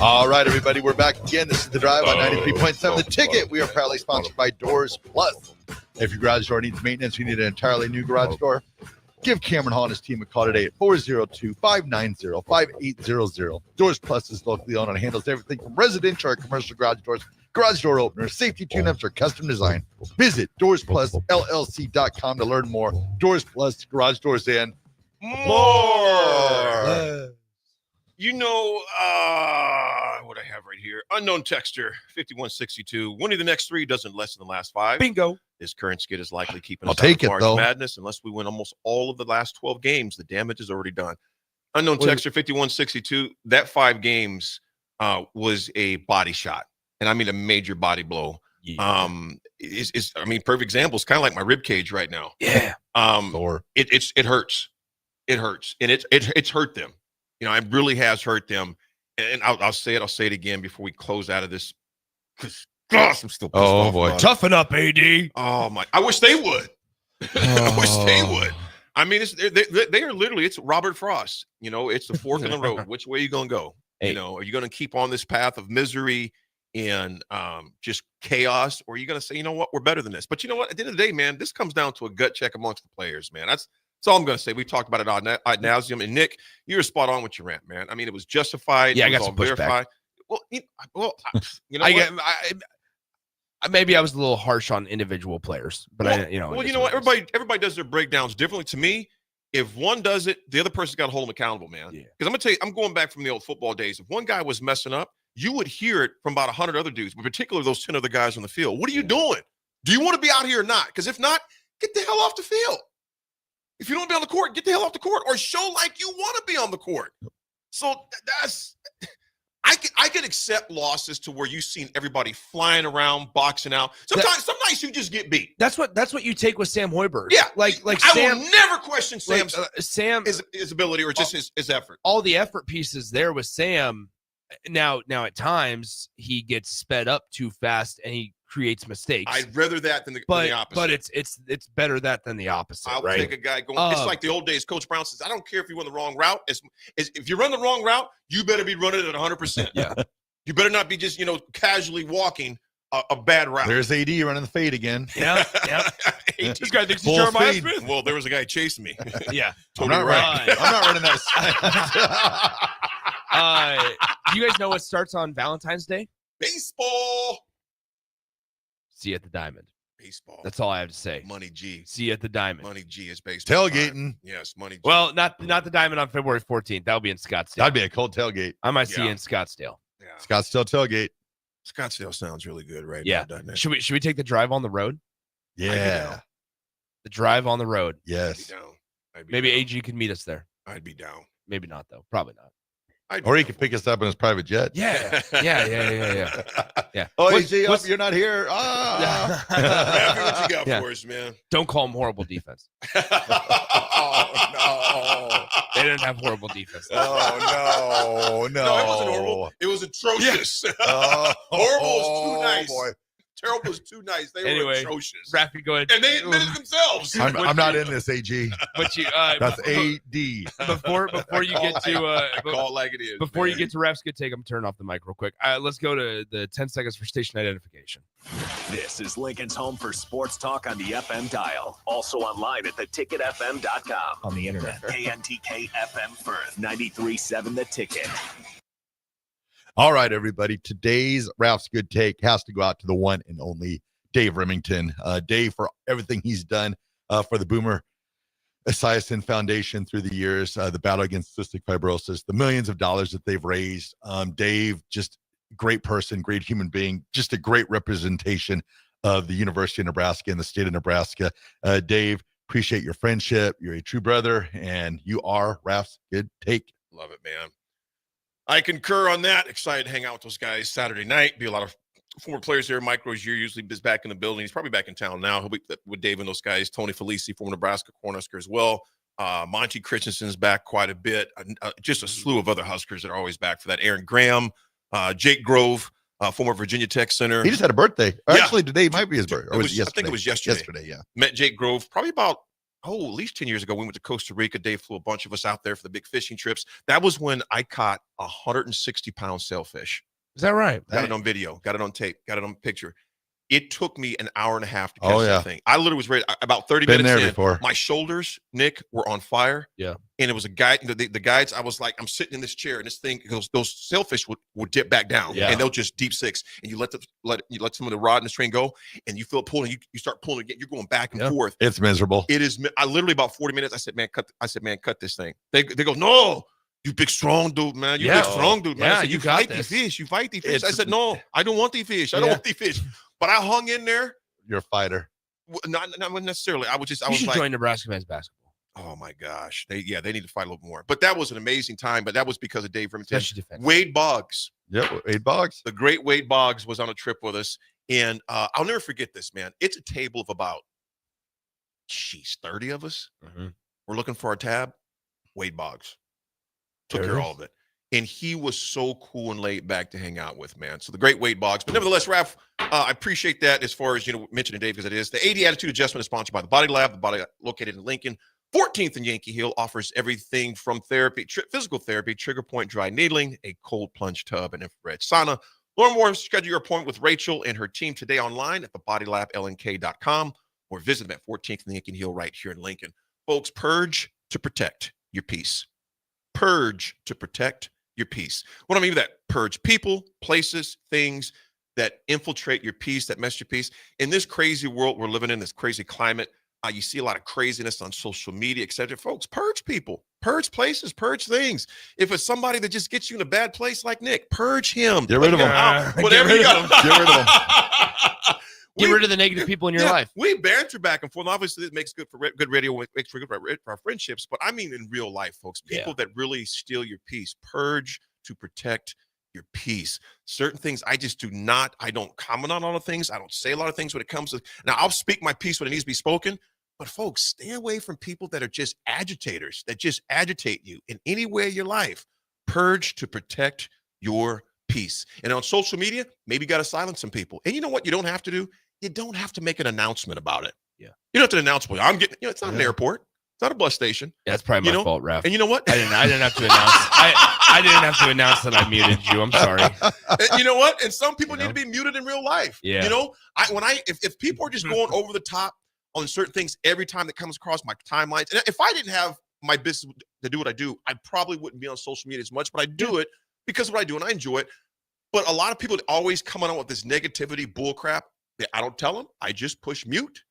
All right, everybody, we're back again. This is The Drive on 93.7 The Ticket. We are proudly sponsored by Doors Plus. If your garage door needs maintenance, you need an entirely new garage door, give Cameron Hall and his team a call today at 402-590-5800. Doors Plus is locally owned and handles everything from residential or commercial garage doors, garage door openers, safety tune-ups, or custom design. Visit DoorsPlusLLC.com to learn more. Doors Plus, garage doors and more. You know what I have right here. Unknown texter, 5162. Winning the next 3 doesn't lessen the last 5. Bingo. This current skid is likely keeping I'll us take out of it, March though. Madness unless we win almost all of the last 12 games. The damage is already done. Unknown texter, 5162. That 5 games was a body shot, and I mean a major body blow. Yeah. Perfect example. It's kind of like my rib cage right now. Yeah. It hurts. It hurts, and it's hurt them. You know, it really has hurt them. And I'll say it again before we close out of this. Gosh, I'm still pissed off about it. Toughen up, AD. Oh my! I wish they would. I wish they would. I mean, they are literally. It's Robert Frost. You know, it's the fork in the road. Which way are you gonna go? Hey. You know, are you gonna keep on this path of misery and just chaos, or are you gonna say, you know what, we're better than this? But you know what? At the end of the day, man, this comes down to a gut check amongst the players, man. That's all I'm going to say. We talked about it ad nauseum. And Nick, you were spot on with your rant, man. I mean, it was justified. Yeah, it I was got some pushback. Well, you know, maybe I was a little harsh on individual players, but you know what? Everybody does their breakdowns differently. To me, if one does it, the other person's got to hold them accountable, man. Because I'm going to tell you, I'm going back from the old football days. If one guy was messing up, you would hear it from about 100 other dudes, but particularly those 10 other guys on the field. What are you doing? Do you want to be out here or not? Because if not, get the hell off the field. If you don't be on the court, get the hell off the court or show like you want to be on the court. So that's I can accept losses to where you've seen everybody flying around, boxing out. Some nights you just get beat. That's what you take with Sam Hoiberg. Yeah, like I Sam, will never question Sam's his ability or just his effort. All the effort pieces there with Sam. Now at times he gets sped up too fast and he creates mistakes. I'd rather that than the opposite. But it's better that than the opposite. I'll right? take a guy going. It's like the old days. Coach Brown says, "I don't care if you run the wrong route. If you run the wrong route, you better be running it at 100%. Yeah, you better not be just casually walking a bad route." There's AD running the fade again. Yeah. This guy thinks he's Jeremiah Smith. Well, there was a guy chasing me. Yeah, totally I'm not running that. Do you guys know what starts on Valentine's Day? Baseball. See you at the Diamond. Baseball. That's all I have to say. Money G. See you at the Diamond. Money G is baseball. Tailgating. Time. Yes, Money G. Well, not the Diamond on February 14th. That'll be in Scottsdale. That'd be a cold tailgate. I might see you in Scottsdale. Yeah. Scottsdale tailgate. Scottsdale sounds really good right now, now, doesn't it? Should we take the drive on the road? Yeah. The drive on the road. Yes. Maybe AG can meet us there. I'd be down. Maybe not though. Probably not. Or he could pick us up in his private jet. Yeah. Oh, AJ, you're not here. Happy what you got for us, man. Don't call him horrible defense. Oh, no. They didn't have horrible defense. Oh, no. No, it wasn't horrible. It was atrocious. Horrible is too nice. Boy. Terrible is too nice. They were atrocious. Raff, go ahead. And they admitted themselves. I'm not in this, AG. But you, that's AD. Before you get to I call it like it is. Before you get to Raff's good take, I'm turning off the mic real quick. Let's go to the 10 seconds for station identification. This is Lincoln's home for sports talk on the FM dial. Also online at theticketfm.com. On the internet. KNTK FM Firth, 93.7 The Ticket. All right, everybody. Today's Ralph's Good Take has to go out to the one and only Dave Remington. Dave, for everything he's done for the Boomer Esiason Foundation through the years, the battle against cystic fibrosis, the millions of dollars that they've raised. Dave, just great person, great human being, just a great representation of the University of Nebraska and the state of Nebraska. Dave, appreciate your friendship. You're a true brother, and you are Ralph's Good Take. Love it, man. I concur on that. Excited to hang out with those guys Saturday night. Be a lot of former players there. Mike Rozier usually is back in the building. He's probably back in town now. He'll be with Dave and those guys. Tony Felici, former Nebraska Cornhusker as well. Monty Christensen's back quite a bit. Just a slew of other Huskers that are always back for that. Aaron Graham, Jake Grove, former Virginia Tech center. He just had a birthday. Actually, today might be his birthday. I think it was yesterday. Yeah. Met Jake Grove probably about, at least 10 years ago, we went to Costa Rica. Dave flew a bunch of us out there for the big fishing trips. That was when I caught 160-pound sailfish. Is that right? Got it on video, got it on tape, got it on picture. It took me an hour and a half to catch that thing. I literally was ready. About 30 Been minutes there in, before. my shoulders, Nick, were on fire. Yeah. And it was a guide. The guides, I was like, I'm sitting in this chair, and this thing, those sailfish would dip back down, and they'll just deep six. And you let some of the rod in the string go, and you feel it pulling. You start pulling again. You're going back and forth. It's miserable. It is. I literally about 40 minutes. I said, man, cut this thing. They go, no. You big strong dude, man. You big strong dude, man. I said, you fight the fish. You fight the fish. I said, no, I don't want the fish. I don't want the fish. But I hung in there. You're a fighter. Not necessarily. I was like, join Nebraska men's basketball. Oh my gosh. They need to fight a little more. But that was an amazing time. But that was because of Dave Remington. Wade Boggs. Yep, Wade Boggs. The great Wade Boggs was on a trip with us. And I'll never forget this, man. It's a table of about 30 of us. Mm-hmm. We're looking for our tab. Wade Boggs took care of all of it. And he was so cool and laid back to hang out with, man. So the great Wade Boggs. But nevertheless, Raff, I appreciate that as far as, mentioning Dave, because it is. The 80 Attitude Adjustment is sponsored by the Body Lab. The Body Lab, located in Lincoln. 14th and Yankee Hill, offers everything from therapy, physical therapy, trigger point dry needling, a cold plunge tub, and infrared sauna. Learn more, schedule your appointment with Rachel and her team today online at thebodylab.lnk.com or visit them at 14th and Yankee Hill right here in Lincoln. Folks, purge to protect your peace. Purge to protect your peace. What I mean by that, purge people, places, things that infiltrate your peace, that mess your peace. In this crazy world we're living in, this crazy climate, you see a lot of craziness on social media, etc. Folks, purge people, purge places, purge things. If it's somebody that just gets you in a bad place like Nick, purge him. Get rid of him. Whatever you got. Get rid of him. Get rid of the negative people in your life. We banter back and forth. Obviously, it makes good for good radio, makes for good for our friendships. But I mean, in real life, folks, people that really steal your peace, purge to protect your peace. Certain things I just do not. I don't comment on a lot of things. I don't say a lot of things when it comes to. Now, I'll speak my peace when it needs to be spoken. But folks, stay away from people that are just agitators, that just agitate you in any way of your life. Purge to protect your peace. And on social media, maybe you got to silence some people. And you know what you don't have to do? You don't have to make an announcement about it. Yeah. You don't have to announce, well, I'm getting, it's not an airport. It's not a bus station. Yeah, that's probably my fault, Raff. And you know what? I didn't have to announce. I didn't have to announce that I muted you. I'm sorry. And you know what? And some people need to be muted in real life. Yeah. If people are just going over the top on certain things every time that comes across my timelines. And if I didn't have my business to do what I do, I probably wouldn't be on social media as much, but I do it because of what I do and I enjoy it. But a lot of people always come on with this negativity bull crap. I don't tell them. I just push mute,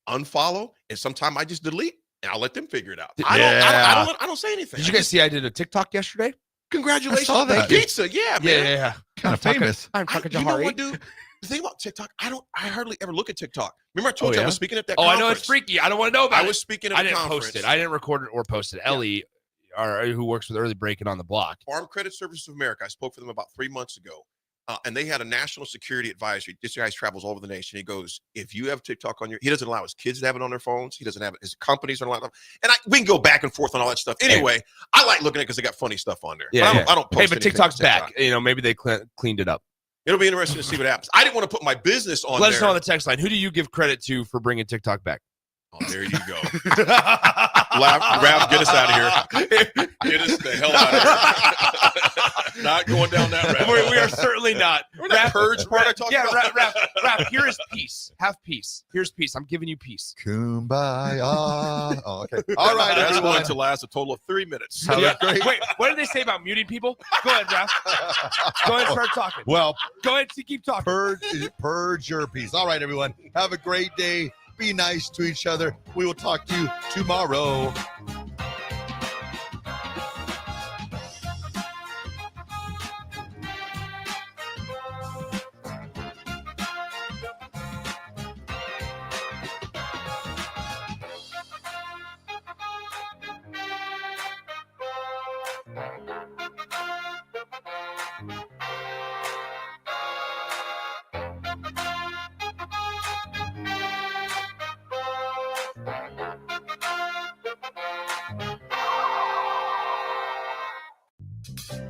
unfollow, and sometimes I just delete and I'll let them figure it out. I don't say anything. Did you guys see I did a TikTok yesterday? Congratulations I saw on the that. pizza. Yeah, man. Yeah. Kind of famous. I'm talking You know what, dude? The thing about TikTok, I hardly ever look at TikTok. Remember I told you I was speaking at that conference? I know it's freaky. I don't want to know about it. I was speaking at a conference. Post it. I didn't record it or post it. Ellie, who works with Early Breaking on the Block. Farm Credit Services of America. I spoke for them about 3 months ago. And they had a national security advisory. This guy travels all over the nation. He goes, if you have TikTok on he doesn't allow his kids to have it on their phones. He doesn't have it. His companies don't allow them. And we can go back and forth on all that stuff. Anyway, I like looking at it because they got funny stuff on there. Yeah, I don't post but TikTok's back. Maybe they cleaned it up. It'll be interesting to see what happens. I didn't want to put my business on Let us know on the text line. Who do you give credit to for bringing TikTok back? Oh, there you go. Raff, get us out of here. Get us the hell out of here. Not going down that route. We are certainly not. Raff, purge part I talked about. Raff, here is peace. Have peace. Here's peace. I'm giving you pease. Kumbaya. Oh, okay. All right, That's everyone. going to last a total of 3 minutes. Yeah. Wait, what did they say about muting people? Go ahead, Raff. Go ahead and start talking. Well, go ahead and keep talking. Purge your peace. All right, everyone. Have a great day. Be nice to each other. We will talk to you tomorrow.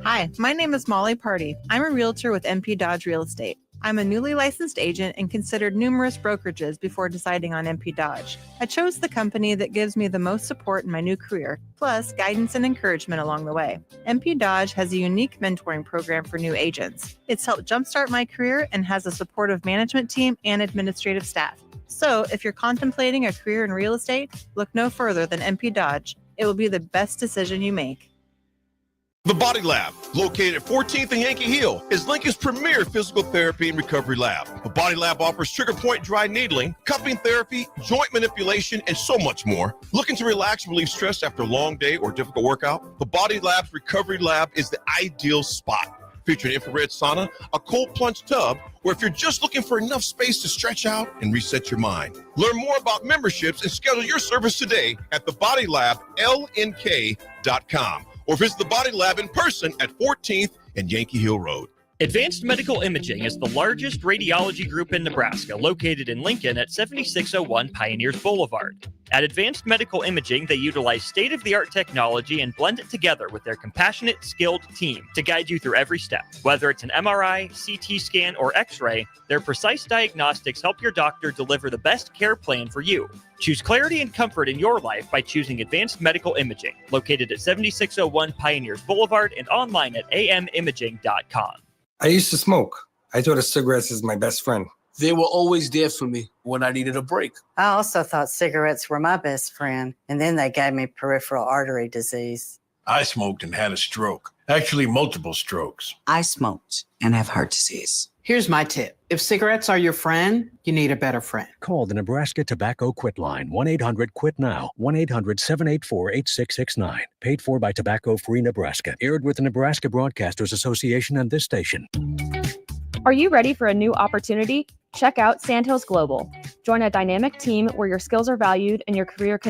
Hi, my name is Molly Party. I'm a realtor with MP Dodge Real Estate. I'm a newly licensed agent and considered numerous brokerages before deciding on MP Dodge. I chose the company that gives me the most support in my new career, plus guidance and encouragement along the way. MP Dodge has a unique mentoring program for new agents. It's helped jumpstart my career and has a supportive management team and administrative staff. So if you're contemplating a career in real estate, look no further than MP Dodge. It will be the best decision you make. The Body Lab, located at 14th and Yankee Hill, is Lincoln's premier physical therapy and recovery lab. The Body Lab offers trigger point dry needling, cupping therapy, joint manipulation, and so much more. Looking to relax and relieve stress after a long day or difficult workout? The Body Lab's recovery lab is the ideal spot. Featuring infrared sauna, a cold plunge tub, or if you're just looking for enough space to stretch out and reset your mind. Learn more about memberships and schedule your service today at thebodylablnk.com. Or visit the Body Lab in person at 14th and Yankee Hill Road. Advanced Medical Imaging is the largest radiology group in Nebraska, located in Lincoln at 7601 Pioneers Boulevard. At Advanced Medical Imaging, they utilize state-of-the-art technology and blend it together with their compassionate, skilled team to guide you through every step. Whether it's an MRI, CT scan, or X-ray, their precise diagnostics help your doctor deliver the best care plan for you. Choose clarity and comfort in your life by choosing Advanced Medical Imaging, located at 7601 Pioneers Boulevard and online at amimaging.com. I used to smoke. I thought of cigarettes as my best friend. They were always there for me when I needed a break. I also thought cigarettes were my best friend, and then they gave me peripheral artery disease. I smoked and had a stroke. Actually, multiple strokes. I smoked and have heart disease. Here's my tip. If cigarettes are your friend, you need a better friend. Call the Nebraska Tobacco Quit Line, 1-800-QUIT-NOW, 1-800-784-8669. Paid for by Tobacco Free Nebraska. Aired with the Nebraska Broadcasters Association and this station. Are you ready for a new opportunity? Check out Sandhills Global. Join a dynamic team where your skills are valued and your career